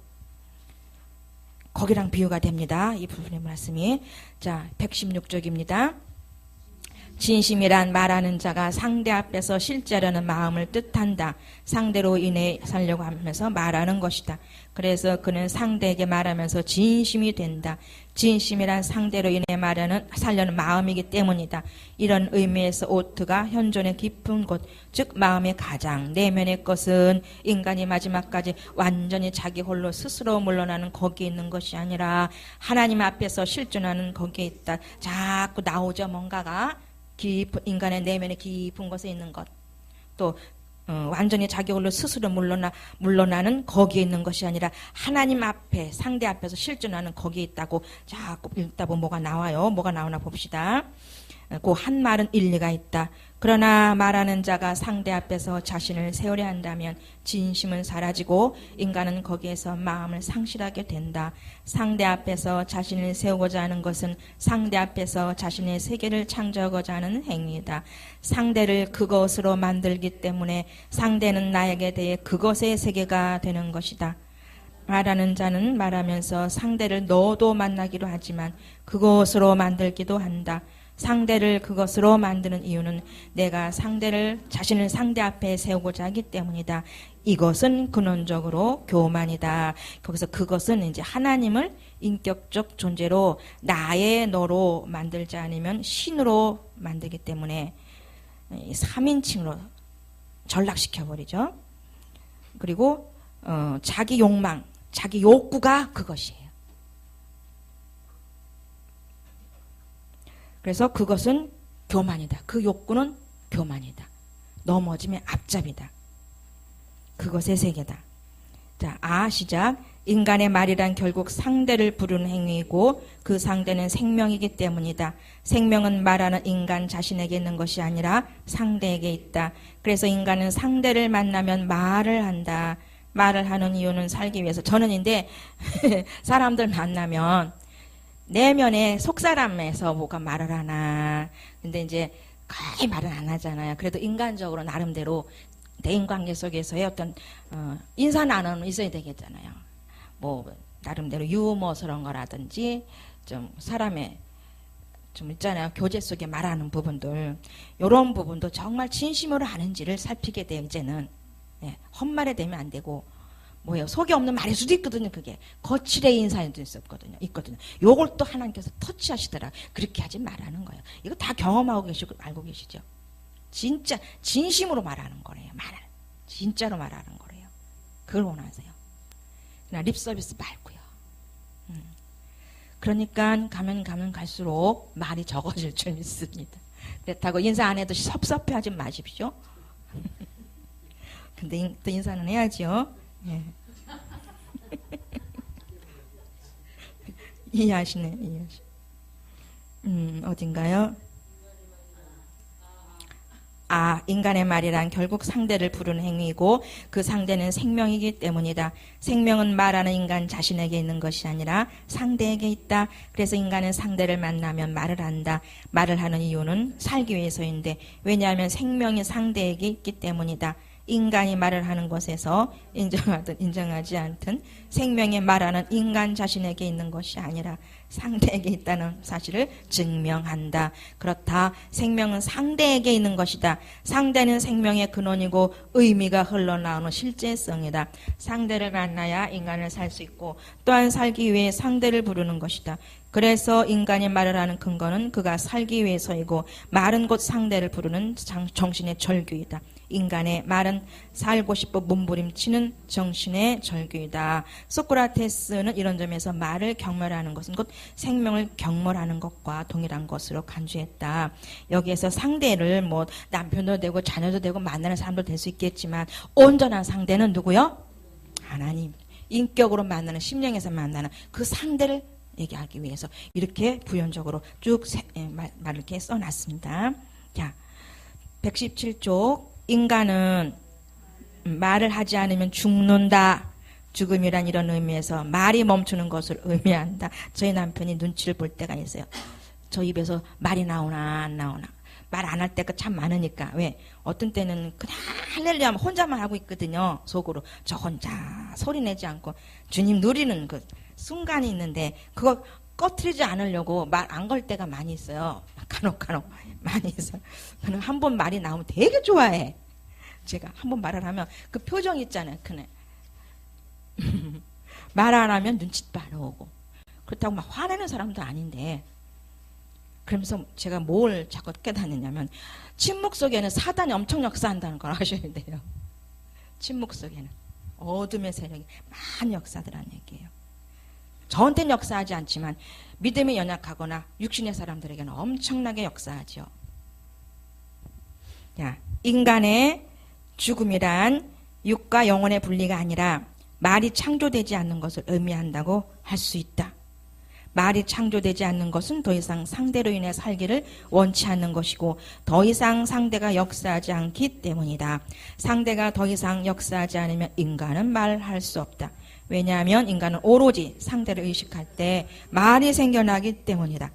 거기랑 비유가 됩니다. 이 부분의 말씀이. 자, 116쪽입니다. 진심이란 말하는 자가 상대 앞에서 실제라는 마음을 뜻한다. 상대로 인해 살려고 하면서 말하는 것이다. 그래서 그는 상대에게 말하면서 진심이 된다. 진심이란 상대로 인해 살려는 마음이기 때문이다. 이런 의미에서 오트가 현존의 깊은 곳, 즉 마음의 가장 내면의 것은 인간이 마지막까지 완전히 자기 홀로 스스로 물러나는 거기에 있는 것이 아니라 하나님 앞에서 실존하는 거기에 있다. 자꾸 나오죠. 뭔가가 인간의 내면의 깊은 곳에 있는 것. 또 완전히 자기 홀로 스스로 물러나는 거기에 있는 것이 아니라 하나님 앞에 상대 앞에서 실존하는 거기에 있다고 자꾸 읽다 보면 뭐가 나와요. 뭐가 나오나 봅시다. 그 한 말은 일리가 있다. 그러나 말하는 자가 상대 앞에서 자신을 세우려 한다면 진심은 사라지고 인간은 거기에서 마음을 상실하게 된다. 상대 앞에서 자신을 세우고자 하는 것은 상대 앞에서 자신의 세계를 창조하고자 하는 행위이다. 상대를 그것으로 만들기 때문에 상대는 나에게 대해 그것의 세계가 되는 것이다. 말하는 자는 말하면서 상대를 너도 만나기로 하지만 그것으로 만들기도 한다. 상대를 그것으로 만드는 이유는 내가 자신을 상대 앞에 세우고자 하기 때문이다. 이것은 근원적으로 교만이다. 거기서 그것은 이제 하나님을 인격적 존재로 나의 너로 만들지 않으면 신으로 만들기 때문에 3인칭으로 전락시켜버리죠. 그리고 자기 욕망, 자기 욕구가 그것이에요. 그래서 그것은 교만이다. 그 욕구는 교만이다. 넘어지면 앞잡이다. 그것의 세계다. 자, 시작. 인간의 말이란 결국 상대를 부르는 행위이고 그 상대는 생명이기 때문이다. 생명은 말하는 인간 자신에게 있는 것이 아니라 상대에게 있다. 그래서 인간은 상대를 만나면 말을 한다. 말을 하는 이유는 살기 위해서. 저는인데 사람들 만나면 내면에 속사람에서 뭐가 말을 하나. 근데 이제 거의 말은 안 하잖아요. 그래도 인간적으로 나름대로 대인관계 속에서의 어떤 인사 나눔은 있어야 되겠잖아요. 뭐 나름대로 유머스러운 거라든지 좀 사람의 좀 있잖아요. 교제 속에 말하는 부분들. 이런 부분도 정말 진심으로 하는지를 살피게 돼요. 이제는. 헛말에 대면 안 되고. 뭐예요? 속이 없는 말일 수도 있거든요. 그게 거칠의 인사도 있거든요. 요걸 또 하나님께서 터치하시더라. 그렇게 하지 말라는 거예요. 이거 다 경험하고 계시고 알고 계시죠? 진짜 진심으로 말하는 거래요. 진짜로 말하는 거래요. 그걸 원하세요. 그냥 립 서비스 말고요. 그러니까 가면 갈수록 말이 적어질 줄 믿습니다. 그렇다고 인사 안 해도 섭섭해하지 마십시오. 근데 또 인사는 해야죠. 예. 이해하시네. 어딘가요? 인간의 말이란 결국 상대를 부르는 행위이고 그 상대는 생명이기 때문이다. 생명은 말하는 인간 자신에게 있는 것이 아니라 상대에게 있다. 그래서 인간은 상대를 만나면 말을 한다. 말을 하는 이유는 살기 위해서인데 왜냐하면 생명이 상대에게 있기 때문이다. 인간이 말을 하는 것에서 인정하든 인정하지 않든 생명이 말하는 인간 자신에게 있는 것이 아니라 상대에게 있다는 사실을 증명한다. 그렇다. 생명은 상대에게 있는 것이다. 상대는 생명의 근원이고 의미가 흘러나오는 실제성이다. 상대를 만나야 인간을 살 수 있고 또한 살기 위해 상대를 부르는 것이다. 그래서 인간이 말을 하는 근거는 그가 살기 위해서이고 말은 곧 상대를 부르는 정신의 절규이다. 인간의 말은 살고 싶어 몸부림치는 정신의 절규이다. 소크라테스는 이런 점에서 말을 경멸하는 것은 곧 생명을 경멸하는 것과 동일한 것으로 간주했다. 여기에서 상대를 뭐 남편도 되고 자녀도 되고 만나는 사람도 될 수 있겠지만 온전한 상대는 누구요? 하나님. 인격으로 만나는, 심령에서 만나는 그 상대를 얘기하기 위해서 이렇게 부연적으로 쭉 말을 이렇게 써놨습니다. 자, 117쪽. 인간은 말을 하지 않으면 죽는다. 죽음이란 이런 의미에서 말이 멈추는 것을 의미한다. 저희 남편이 눈치를 볼 때가 있어요. 저 입에서 말이 나오나 안 나오나. 말 안 할 때가 참 많으니까. 왜? 어떤 때는 그냥 할렐루야 하면 혼자만 하고 있거든요. 속으로. 저 혼자 소리 내지 않고 주님 누리는 그 순간이 있는데 그거 꺼트리지 않으려고 말 안 걸 때가 많이 있어요. 간혹 많이 있어요. 저는 한 번 말이 나오면 되게 좋아해. 제가 한 번 말을 하면 그 표정 있잖아요. 그네. 말 안 하면 눈치도 안 오고. 그렇다고 막 화내는 사람도 아닌데. 그러면서 제가 뭘 자꾸 깨닫느냐면 침묵 속에는 사단이 엄청 역사한다는 걸 아셔야 돼요. 침묵 속에는 어둠의 세력이 많이 역사하더라는 얘기예요. 저한테는 역사하지 않지만 믿음이 연약하거나 육신의 사람들에게는 엄청나게 역사하죠. 자, 인간의 죽음이란 육과 영혼의 분리가 아니라 말이 창조되지 않는 것을 의미한다고 할 수 있다. 말이 창조되지 않는 것은 더 이상 상대로 인해 살기를 원치 않는 것이고 더 이상 상대가 역사하지 않기 때문이다. 상대가 더 이상 역사하지 않으면 인간은 말할 수 없다. 왜냐하면 인간은 오로지 상대를 의식할 때 말이 생겨나기 때문이다.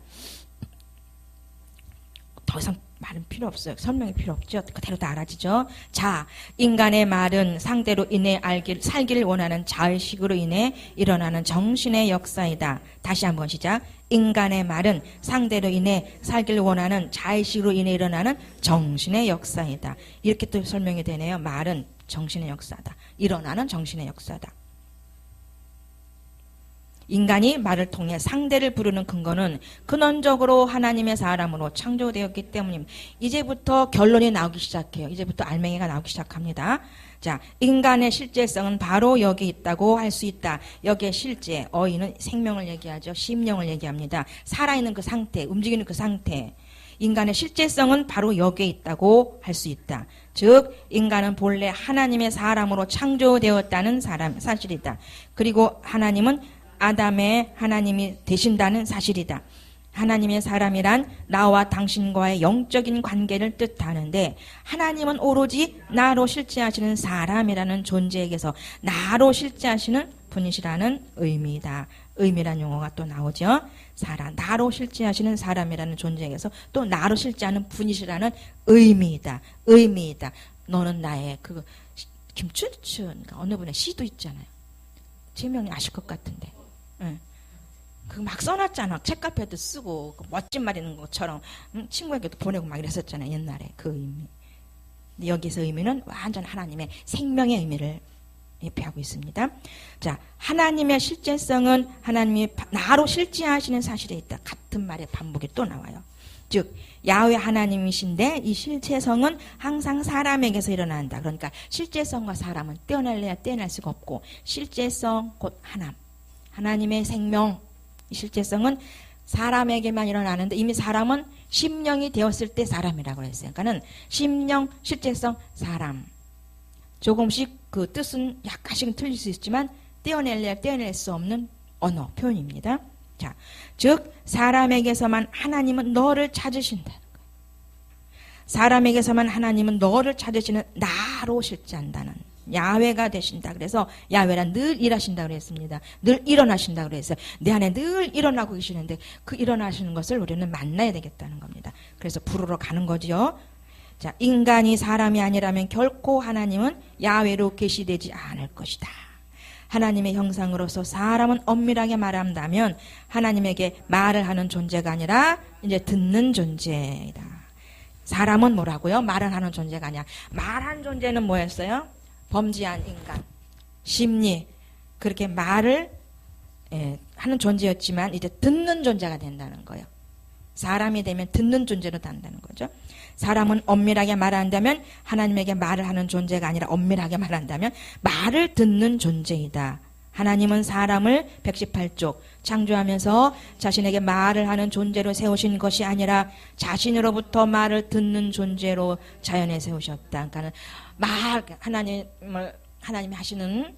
더 이상 말은 필요 없어요. 설명이 필요 없죠. 그대로 다 알아지죠. 자, 인간의 말은 상대로 인해 살기를 원하는 자의식으로 인해 일어나는 정신의 역사이다. 다시 한번 시작. 인간의 말은 상대로 인해 살기를 원하는 자의식으로 인해 일어나는 정신의 역사이다. 이렇게 또 설명이 되네요. 말은 정신의 역사다. 일어나는 정신의 역사다. 인간이 말을 통해 상대를 부르는 근거는 근원적으로 하나님의 사람으로 창조되었기 때문입니다. 이제부터 결론이 나오기 시작해요. 이제부터 알맹이가 나오기 시작합니다. 자, 인간의 실제성은 바로 여기 있다고 할 수 있다. 여기에 실제, 어휘는 생명을 얘기하죠. 심령을 얘기합니다. 살아있는 그 상태, 움직이는 그 상태. 인간의 실제성은 바로 여기에 있다고 할 수 있다. 즉 인간은 본래 하나님의 사람으로 창조되었다는 사실이다. 그리고 하나님은 아담의 하나님이 되신다는 사실이다. 하나님의 사람이란 나와 당신과의 영적인 관계를 뜻하는데 하나님은 오로지 나로 실제하시는 사람이라는 존재에게서 나로 실제하시는 분이시라는 의미다. 의미란 용어가 또 나오죠. 나로 실제하시는 사람이라는 존재에게서 또 나로 실제하는 분이시라는 의미이다. 의미이다. 너는 나의 그 김춘춘 어느 분의 시도 있잖아요. 제명이 아실 것 같은데. 그 막 써놨잖아. 책가피에도 쓰고 그 멋진 말 있는 것처럼 친구에게도 보내고 막 이랬었잖아요. 옛날에 그 의미. 근데 여기서 의미는 완전 하나님의 생명의 의미를 예표하고 있습니다. 자, 하나님의 실제성은 하나님이 나로 실제하시는 사실에 있다. 같은 말의 반복이 또 나와요. 즉 야훼 하나님이신데 이 실체성은 항상 사람에게서 일어난다. 그러니까 실제성과 사람은 떼어낼래야 떼어낼 수가 없고 실제성 곧 하나님의 생명, 이 실제성은 사람에게만 일어나는데 이미 사람은 심령이 되었을 때 사람이라고 했어요. 그러니까는 심령, 실제성, 사람. 조금씩 그 뜻은 약간씩은 틀릴 수 있지만 떼어낼 수 없는 언어, 표현입니다. 자, 즉 사람에게서만 하나님은 너를 찾으신다는 거예요. 사람에게서만 하나님은 너를 찾으시는 나로 실제한다는 야훼가 되신다. 그래서 야훼란 늘 일하신다 그랬습니다. 늘 일어나신다 그랬어요. 내 안에 늘 일어나고 계시는데 그 일어나시는 것을 우리는 만나야 되겠다는 겁니다. 그래서 부르러 가는 거죠. 자, 인간이 사람이 아니라면 결코 하나님은 야훼로 계시되지 않을 것이다. 하나님의 형상으로서 사람은 엄밀하게 말한다면 하나님에게 말을 하는 존재가 아니라 이제 듣는 존재이다. 사람은 뭐라고요? 말을 하는 존재가 아니야. 말한 존재는 뭐였어요? 범죄한 인간, 심리, 그렇게 말을 하는 존재였지만 이제 듣는 존재가 된다는 거예요. 사람이 되면 듣는 존재로 단다는 거죠. 사람은 엄밀하게 말한다면 하나님에게 말을 하는 존재가 아니라 엄밀하게 말한다면 말을 듣는 존재이다. 하나님은 사람을 118쪽 창조하면서 자신에게 말을 하는 존재로 세우신 것이 아니라 자신으로부터 말을 듣는 존재로 자연에 세우셨다. 그러니까 하나님이 하시는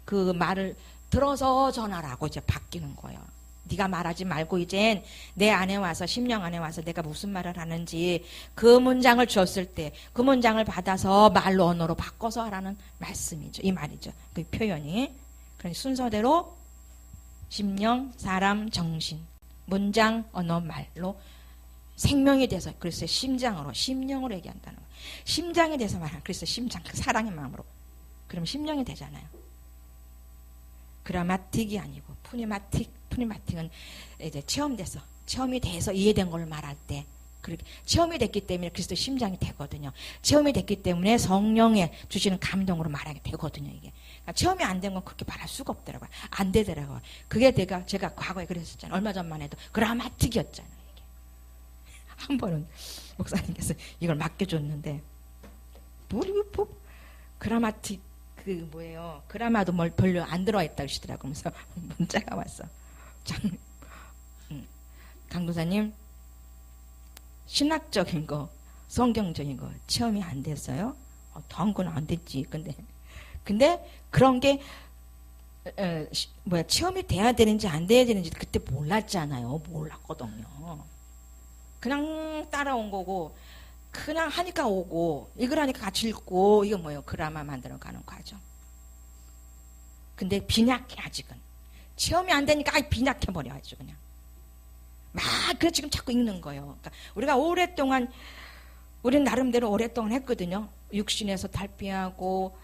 그 말을 들어서 전하라고 이제 바뀌는 거예요. 네가 말하지 말고 이젠 내 안에 와서 심령 안에 와서 내가 무슨 말을 하는지 그 문장을 주었을 때 그 문장을 받아서 말로 언어로 바꿔서 하라는 말씀이죠. 이 말이죠. 그 표현이. 그러니까 순서대로 심령, 사람, 정신, 문장, 언어, 말로 생명이 돼서 그래서 심장으로 심령으로 얘기한다는 거예요. 심장이 돼서 말하는 그래서 심장 사랑의 마음으로 그럼 심령이 되잖아요. 그라마틱이 아니고 푸니마틱은 이제 체험이 돼서 이해된 걸 말할 때 그렇게 체험이 됐기 때문에 그리스도 심장이 되거든요. 체험이 됐기 때문에 성령에 주시는 감동으로 말하게 되거든요. 이게 그러니까 체험이 안 된 건 그렇게 말할 수가 없더라고요. 안 되더라고요. 그게 제가 과거에 그랬었잖아요. 얼마 전만 해도 그라마틱이었잖아요. 이게 한 번은 목사님께서 이걸 맡겨줬는데 그라마틱 그 뭐예요? 그라마도 별로 안 들어있다 그러시더라고요. 그래서 문자가 왔어. 강도사님 신학적인 거, 성경적인 거 체험이 안 됐어요? 더한 건 안 됐지. 근데 그런 게 체험이 돼야 되는지 안 돼야 되는지 그때 몰랐잖아요. 몰랐거든요. 그냥 따라온 거고 그냥 하니까 오고 읽으라니까 같이 읽고 이거 뭐예요? 그라마 만들어가는 과정. 근데 빈약해 아직은. 체험이 안 되니까 빈약해버려 아주 그냥. 그래 지금 자꾸 읽는 거예요. 그러니까 우리가 우리는 나름대로 오랫동안 했거든요. 육신에서 탈피하고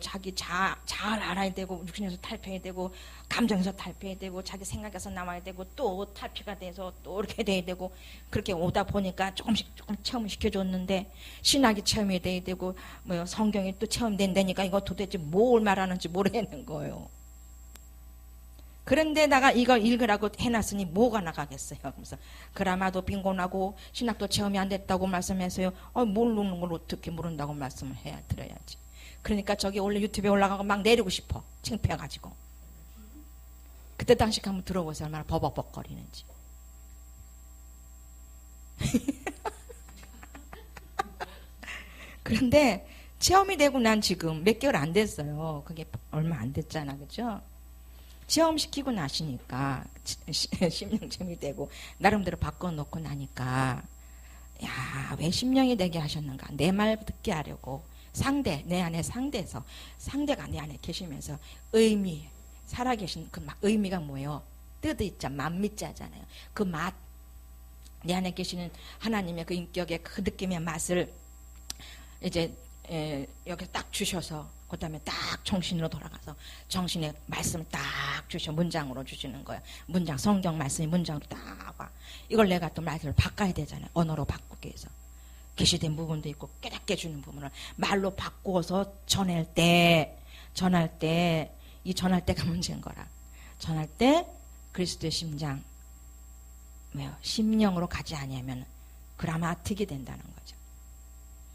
자기 잘 알아야 되고 육신에서 탈피해야 되고 감정에서 탈피해야 되고 자기 생각에서 나와야 되고 또 탈피가 돼서 또 이렇게 돼야 되고 그렇게 오다 보니까 조금 체험을 시켜줬는데 신학이 체험이 돼야 되고 성경이 또 체험된다니까 이거 도대체 뭘 말하는지 모르겠는 거예요. 그런데 내가 이걸 읽으라고 해놨으니 뭐가 나가겠어요. 그래서 그라마도 빈곤하고 신학도 체험이 안 됐다고 말씀해서요. 모르는 걸 어떻게 모른다고 말씀을 들어야지. 그러니까 저기 원래 유튜브에 올라가고 막 내리고 싶어. 창피해가지고. 그때 당시 한번 들어보세요. 얼마나 버벅버벅거리는지. 그런데 체험이 되고 난 지금 몇 개월 안 됐어요. 그게 얼마 안 됐잖아. 그죠? 체험시키고 나시니까 심령체험이 되고 나름대로 바꿔놓고 나니까 왜 심령이 되게 하셨는가. 내 말 듣게 하려고 내 안에 상대가 내 안에 계시면서 살아계신 그 의미가 뭐예요? 뜻이 있자 만미자잖아요. 그 맛, 내 안에 계시는 하나님의 그 인격의 그 느낌의 맛을 이제 여기 딱 주셔서 그 다음에 딱 정신으로 돌아가서 정신의 말씀을 딱 주셔 문장으로 주시는 거예요. 문장 성경 말씀이 문장으로 딱 와. 이걸 내가 또 말씀을 바꿔야 되잖아요. 언어로 바꾸기 위해서. 계시된 부분도 있고 깨닫게 해주는 부분을 말로 바꾸어서 전할 때 이 전할 때가 문제인 거라. 전할 때 그리스도의 심장 심령으로 가지 아니하면 그라마틱이 된다는 거죠.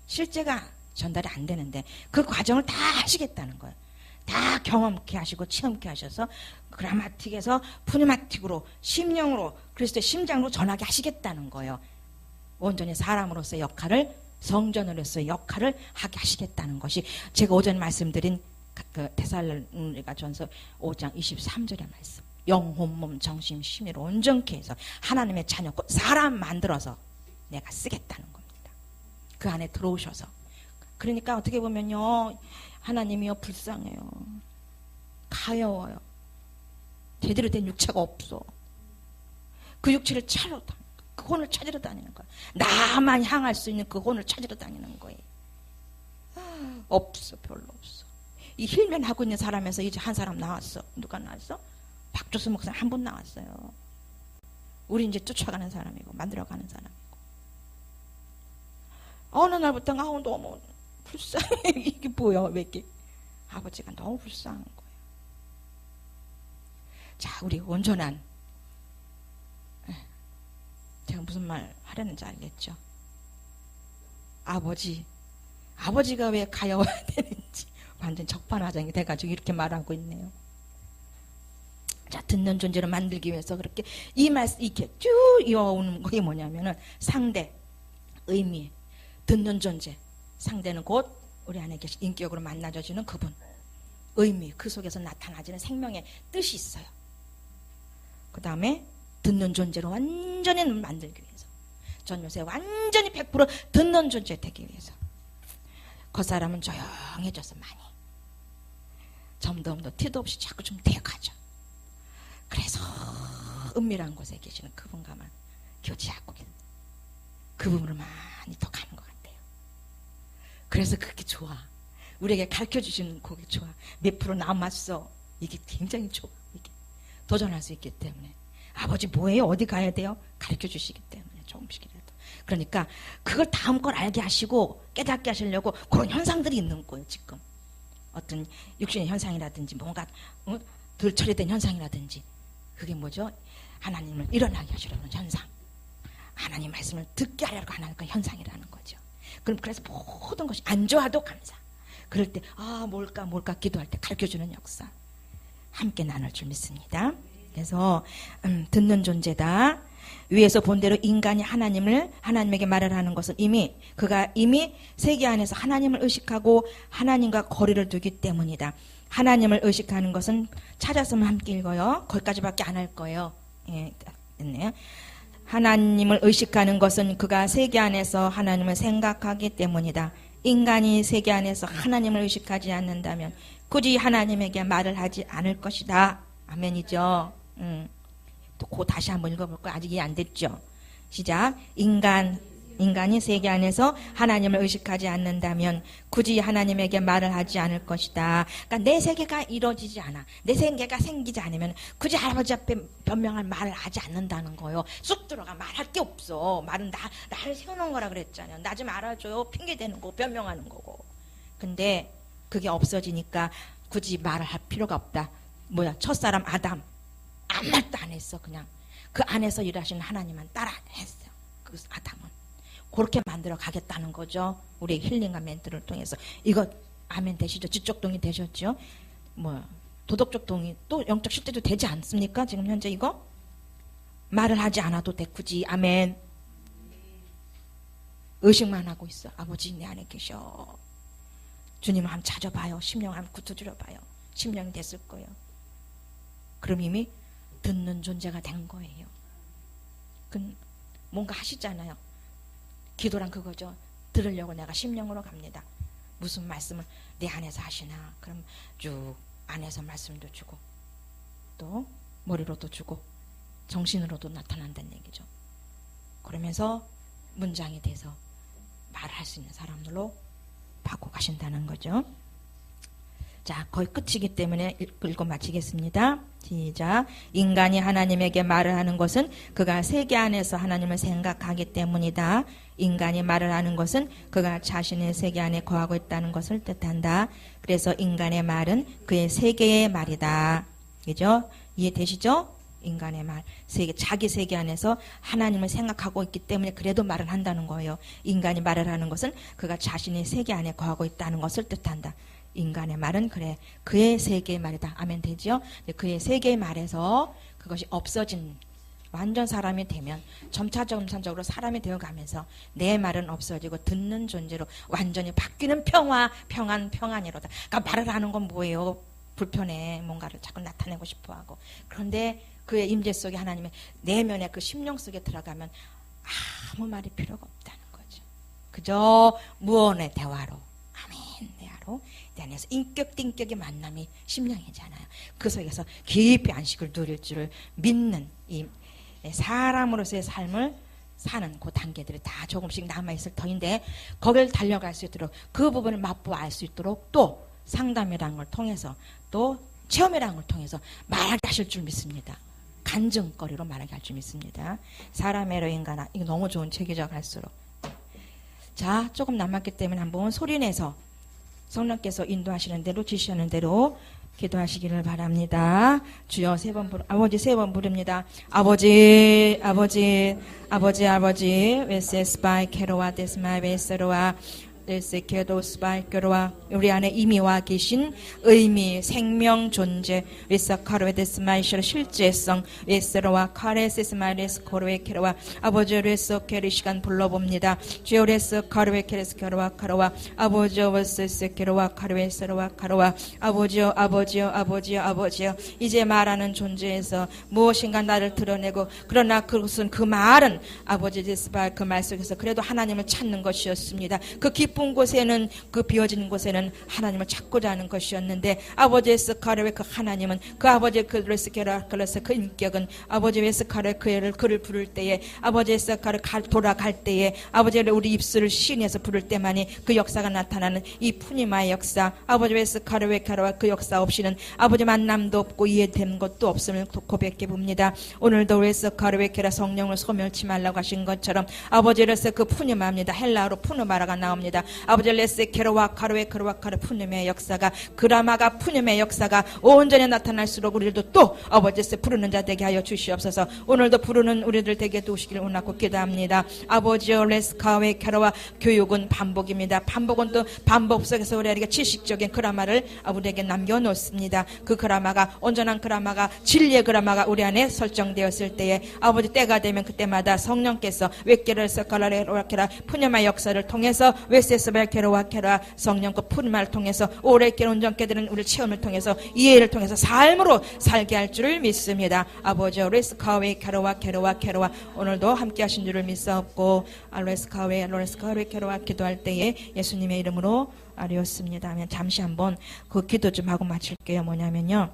실제가 전달이 안 되는데 그 과정을 다 하시겠다는 거예요. 다 경험케 하시고 체험케 하셔서 그라마틱에서 푸니마틱으로 심령으로 그리스도의 심장으로 전하게 하시겠다는 거예요. 온전히 사람으로서의 역할을 성전으로서의 역할을 하게 하시겠다는 것이 제가 오전 말씀드린 그 데살로니가 전서 5장 23절의 말씀. 영혼, 몸, 정신, 심의를 온전케 해서 하나님의 자녀, 사람 만들어서 내가 쓰겠다는 겁니다. 그 안에 들어오셔서. 그러니까 어떻게 보면요, 하나님이요 불쌍해요. 가여워요. 제대로 된 육체가 없어. 그 육체를 그 혼을 찾으러 다니는 거야. 나만 향할 수 있는 그 혼을 찾으러 다니는 거예요. 없어, 별로 없어. 이 힐면 하고 있는 사람에서 이제 한 사람 나왔어. 누가 나왔어? 박조수 목사 한 분 나왔어요. 우리 이제 쫓아가는 사람이고 만들어가는 사람이고. 어느 날부터 너무 불쌍해. 이게 뭐야? 왜 이렇게 아버지가 너무 불쌍한 거예요. 자, 우리 온전한 제가 무슨 말 하려는지 알겠죠? 아버지가 왜 가여워야 되는지 완전 적반하장이 돼가지고 이렇게 말하고 있네요. 자, 듣는 존재로 만들기 위해서 그렇게 이 말씀 이렇게 쭉 이어오는 게 뭐냐면은 상대, 의미, 듣는 존재. 상대는 곧 우리 안에 계신 인격으로 만나져지는 그분. 의미, 그 속에서 나타나지는 생명의 뜻이 있어요. 그 다음에 듣는 존재로 완전히 만들기 위해서. 전 요새 완전히 100% 듣는 존재 되기 위해서. 그 사람은 조용해져서 많이. 점점 더 티도 없이 자꾸 좀 되어가죠. 그래서 은밀한 곳에 계시는 그분과만 교제하고 그분으로 많이 더 가는 것 같아요. 그래서 그게 좋아. 우리에게 가르쳐주시는 그게 좋아. 몇 프로 남았어. 이게 굉장히 좋아. 이게 도전할 수 있기 때문에. 아버지 뭐예요? 어디 가야 돼요? 가르쳐주시기 때문에 조금씩이라도. 그러니까 그걸 다음 걸 알게 하시고 깨닫게 하시려고 그런 현상들이 있는 거예요. 지금 어떤 육신의 현상이라든지 뭔가 덜 처리된 현상이라든지 그게 뭐죠? 하나님을 일어나게 하시려는 현상, 하나님 말씀을 듣게 하려고 하는 그 현상이라는 거죠. 그럼 그래서 모든 것이 안 좋아도 감사. 그럴 때 뭘까 기도할 때 가르쳐주는 역사 함께 나눌 줄 믿습니다. 그래서 듣는 존재다. 위에서 본 대로 인간이 하나님에게 말을 하는 것은 그가 이미 세계 안에서 하나님을 의식하고 하나님과 거리를 두기 때문이다. 하나님을 의식하는 것은 찾았으면 함께 읽어요. 거기까지밖에 안 할 거예요. 예, 됐네요. 하나님을 의식하는 것은 그가 세계 안에서 하나님을 생각하기 때문이다. 인간이 세계 안에서 하나님을 의식하지 않는다면 굳이 하나님에게 말을 하지 않을 것이다. 아멘이죠. 또 다시 한번 읽어볼 거예요. 아직 이해 안 됐죠? 시작. 인간이 세계 안에서 하나님을 의식하지 않는다면 굳이 하나님에게 말을 하지 않을 것이다. 그러니까 내 세계가 이루어지지 않아. 내 세계가 생기지 않으면 굳이 할아버지 앞에 변명할 말을 하지 않는다는 거예요. 쑥 들어가 말할 게 없어. 말은 나를 세우는 거라 그랬잖아요. 나 좀 알아줘요. 핑계대는 거 변명하는 거고. 근데 그게 없어지니까 굳이 말을 할 필요가 없다. 첫사람 아담 아무 말도 안 했어. 그냥 그 안에서 일하시는 하나님만 따라 했어요. 그 아담은 그렇게 만들어 가겠다는 거죠. 우리 힐링과 멘트를 통해서. 이거 아멘 되시죠? 지적 동의 되셨죠? 도덕적 동의 또 영적 실제도 되지 않습니까? 지금 현재 이거 말을 하지 않아도 돼. 굳이 아멘. 의식만 하고 있어. 아버지 내 안에 계셔. 주님을 한번 찾아봐요. 심령 한번 굳어들여봐요. 심령이 됐을 거예요. 그럼 이미 듣는 존재가 된 거예요. 뭔가 하시잖아요. 기도란 그거죠. 들으려고 내가 심령으로 갑니다. 무슨 말씀을 내 안에서 하시나. 그럼 쭉 안에서 말씀도 주고 또 머리로도 주고 정신으로도 나타난다는 얘기죠. 그러면서 문장이 돼서 말할 수 있는 사람들로 바꿔 가신다는 거죠. 자, 거의 끝이기 때문에 읽고 마치겠습니다. 시작. 인간이 하나님에게 말을 하는 것은 그가 세계 안에서 하나님을 생각하기 때문이다. 인간이 말을 하는 것은 그가 자신의 세계 안에 거하고 있다는 것을 뜻한다. 그래서 인간의 말은 그의 세계의 말이다. 그죠? 이해되시죠? 인간의 말, 자기 세계 안에서 하나님을 생각하고 있기 때문에 그래도 말을 한다는 거예요. 인간이 말을 하는 것은 그가 자신의 세계 안에 거하고 있다는 것을 뜻한다. 인간의 말은 그래 그의 세계의 말이다. 아멘 되죠? 그의 세계의 말에서 그것이 없어진 완전 사람이 되면 점차적으로 사람이 되어가면서 내 말은 없어지고 듣는 존재로 완전히 바뀌는 평안이로다. 그러니까 말을 하는 건 뭐예요? 불편해. 뭔가를 자꾸 나타내고 싶어하고. 그런데 그의 임재 속에 하나님의 내면의 그 심령 속에 들어가면 아무 말이 필요가 없다는 거죠. 그저 무언의 대화로 아멘 대화로 내 안에서 인격의 만남이 심령이잖아요. 그 속에서 깊이 안식을 누릴 줄을 믿는 이 사람으로서의 삶을 사는 그 단계들이 다 조금씩 남아있을 터인데 거기를 달려갈 수 있도록 그 부분을 맛보아 알 수 있도록 또 상담이라는 걸 통해서 또 체험이라는 걸 통해서 말하게 하실 줄 믿습니다. 간증거리로 말하게 할 줄 믿습니다. 사람의로 인간아. 이거 너무 좋은 책이죠. 갈수록. 자, 조금 남았기 때문에 한번 소리내서 성령께서 인도하시는 대로 지시하는 대로 기도하시기를 바랍니다. 주여 세 번 아버지 세 번 부릅니다. 아버지 아버지 아버지 아버지 웨세스바이 케로와 데스마이 웨세로와 데스케도스바이케로와 우리 안에 이미 와 계신 의미, 생명, 존재 웨사카르웨데스마이셔 실제성 웨세로와 카레세스마이레스코르웨케로와 아버지 레스케리 시간 불러봅니다. 주여 레스카르웨케레스케로와 카로와 아버지 웨세스케로와 카르웨세로와 카로와 아버지여 아버지여 아버지여 아버지여 이제 말하는 존재에서 무엇인가 나를 드러내고 그러나 그것은 그 말은 아버지 데스바 그 말 속에서 그래도 하나님을 찾는 것이었습니다. 그 깊은 곳에는 그 비어진 곳에는 하나님을 찾고자 하는 것이었는데 아버지 에스카르의 그 하나님은 그 아버지 그 레스케라클레스 그 인격은 아버지 에스카르 그를 부를 때에 아버지 에스카르 돌아갈 때에 아버지를 우리 입술을 시인해서 부를 때만이 그 역사가 나타나는 이 푸니마의 역사 아버지 에스카르의 카르와 그 역사 없이는 아버지 만남도 없고 이해된 것도 없음을 고백해 봅니다. 오늘도 에스카르의 카라 성령을 소멸치 말라고 하신 것처럼 아버지 레스 그 푸니마입니다. 헬라어로 푸누마라가 나옵니다. 아버지 레스 케로와 카르웨 케로와 카르 푸념의 역사가 그라마가 푸념의 역사가 온전히 나타날수록 우리들도 또 아버지에서 부르는 자 되게 하여 주시옵소서. 오늘도 부르는 우리들 되게 도우시길 원하고 기도합니다. 아버지여 레스 카웨 케로와 교육은 반복입니다. 반복은 또 반복 속에서 우리에게 지식적인 그라마를 우리에게 남겨놓습니다. 그 그라마가 온전한 그라마가 진리의 그라마가 우리 안에 설정되었을 때에 아버지 때가 되면 그때마다 성령께서 웨케르스 칼라레로케라 푸념의 역사를 통해서 웨세스벨케로와 케라 성령 그 푸르마를 통해서 오래길 온전케 되는 우리 체험을 통해서 이해를 통해서 삶으로 살게 할 줄을 믿습니다. 아버지 레스카웨 케로와 케로와 케로와 오늘도 함께 하신 줄을 믿사옵고 레스카웨 케로와 기도할 때에 예수님의 이름으로 아뢰었습니다. 잠시 한번 그 기도 좀 하고 마칠게요. 뭐냐면요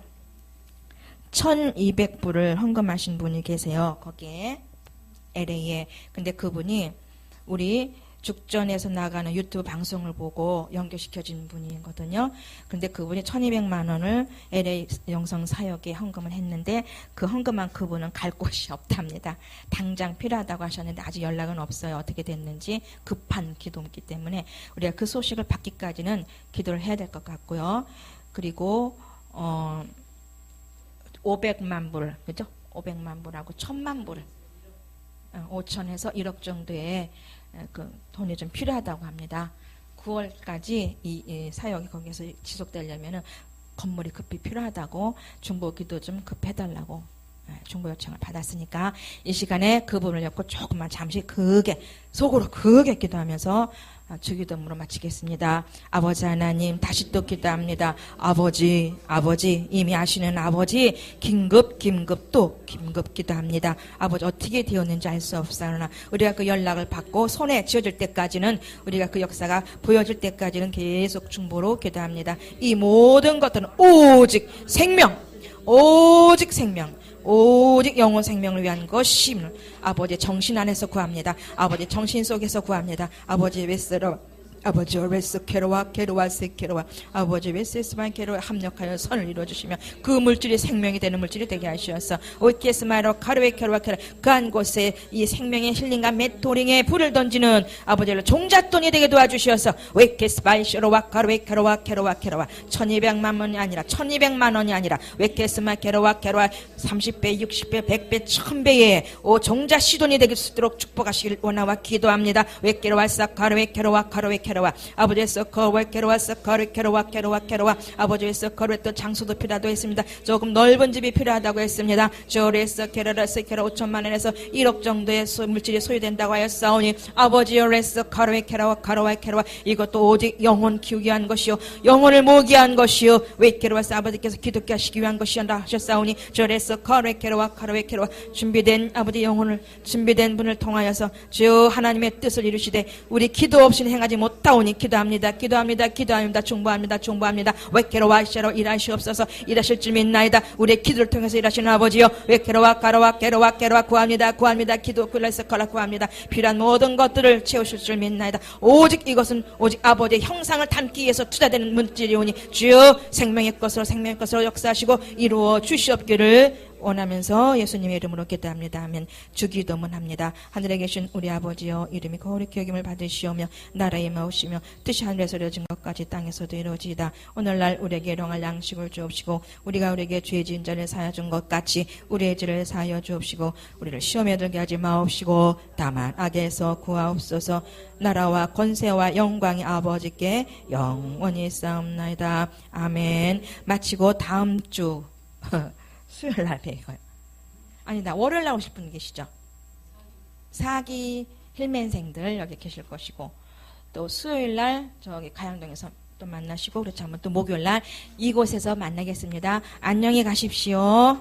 1200불을 헌금하신 분이 계세요. 거기에 LA에. 근데 그분이 우리 죽전에서 나가는 유튜브 방송을 보고 연결시켜진 분이거든요. 근데 그분이 1200만 원을 LA 영성 사역에 헌금을 했는데 그 헌금한 그분은 갈 곳이 없답니다. 당장 필요하다고 하셨는데 아직 연락은 없어요. 어떻게 됐는지 급한 기도이기 때문에 우리가 그 소식을 받기까지는 기도를 해야 될 것 같고요. 그리고 500만 불, 그죠? 500만 불하고 1000만 불, 5천에서 1억 정도의 그 돈이 좀 필요하다고 합니다. 9월까지 이 사역이 거기서 지속되려면은 건물이 급히 필요하다고 중보기도 좀 급해달라고 중보 요청을 받았으니까 이 시간에 그 부분을 엮고 조금만 잠시 크게 속으로 크게 기도하면서 주기도문으로 마치겠습니다. 아버지 하나님 다시 또 기도합니다. 아버지 이미 아시는 아버지 긴급 기도합니다. 아버지 어떻게 되었는지 알 수 없사오나 우리가 그 연락을 받고 손에 쥐어질 때까지는 우리가 그 역사가 보여질 때까지는 계속 중보로 기도합니다. 이 모든 것들은 오직 생명 오직 영혼 생명을 위한 것임을 아버지 정신 안에서 구합니다. 아버지 정신 속에서 구합니다. 아버지 웨스로 아버지 웨스케로와 세케로와 아버지 웨스스만 케로와 합력하여 선을 이루어주시며 그 물질이 생명이 되는 물질이 되게 하시어서 오이케스마로 카르웨 케로와 케로 그한 곳에 이 생명의 힐링과 메토링에 불을 던지는 아버지를 종잣돈이 되게 도와주시어서 웨케스바이시로와 카르웨 케로와 1200만 원이 아니라 1200만 원이 아니라 웨케스마 케로와 30배 60배 100배 1000배의 종자 시돈이 되길 수 있도록 축복하시길 원하와 기도합니다. 웨케로와 사카르웨 케로와 아버지에서 거웨케로와 아버지에서 거웨또 장소도 필요하다고 했습니다. 조금 넓은 집이 필요하다고 했습니다. 저레서 케라라스 케라 5천만 원에서 1억 정도의 물질이 소유된다고 하였사오니 아버지여 레서 카르웨케라와 이것도 오직 영혼 키우기 위한 것이요 영혼을 모으기 위한 것이요 웨케로와스 아버지께서 기독게 하시기 위한 것이었다 하셨사오니 저레서 카르웨케라와 준비된 아버지 영혼을 준비된 분을 통하여서 주 하나님의 뜻을 이루시되 우리 기도 없이는 행하지 못하오니 기도합니다. 중보합니다. 웨케로와 샤로 일하시옵소서. 일하실 줄 믿나이다. 우리의 기도를 통해서 일하시는 아버지여 웨케로와 게로와 구합니다. 기도 굴레서 거라 구합니다. 필요한 모든 것들을 채우실 줄 믿나이다. 오직 이것은 오직 아버지의 형상을 담기 위해서 투자되는 물질이오니 주여 생명의 것으로 역사하시고 이루어 주시옵기를 원하면서 예수님의 이름으로 기도합니다 하면 주기도문 합니다. 하늘에 계신 우리 아버지여 이름이 거룩히 여김을 받으시오며 나라의 임하오시며 뜻이 하늘에서 이루어진 것까지 땅에서도 이루어지이다. 오늘날 우리에게 일용할 양식을 주옵시고 우리가 우리에게 죄 지은 자를 사하여 준 것 같이 우리의 죄를 사하여 주옵시고 우리를 시험에 들게 하지 마옵시고 다만 악에서 구하옵소서. 나라와 권세와 영광이 아버지께 영원히 싸움나이다. 아멘. 마치고 다음 주 수요일 날 뵈요. 아니다. 월요일 날 오실 분 계시죠? 사기 힐맨생들 여기 계실 것이고 또 수요일 날 저기 가양동에서 또 만나시고 그렇지 않으면 또 목요일 날 이곳에서 만나겠습니다. 안녕히 가십시오.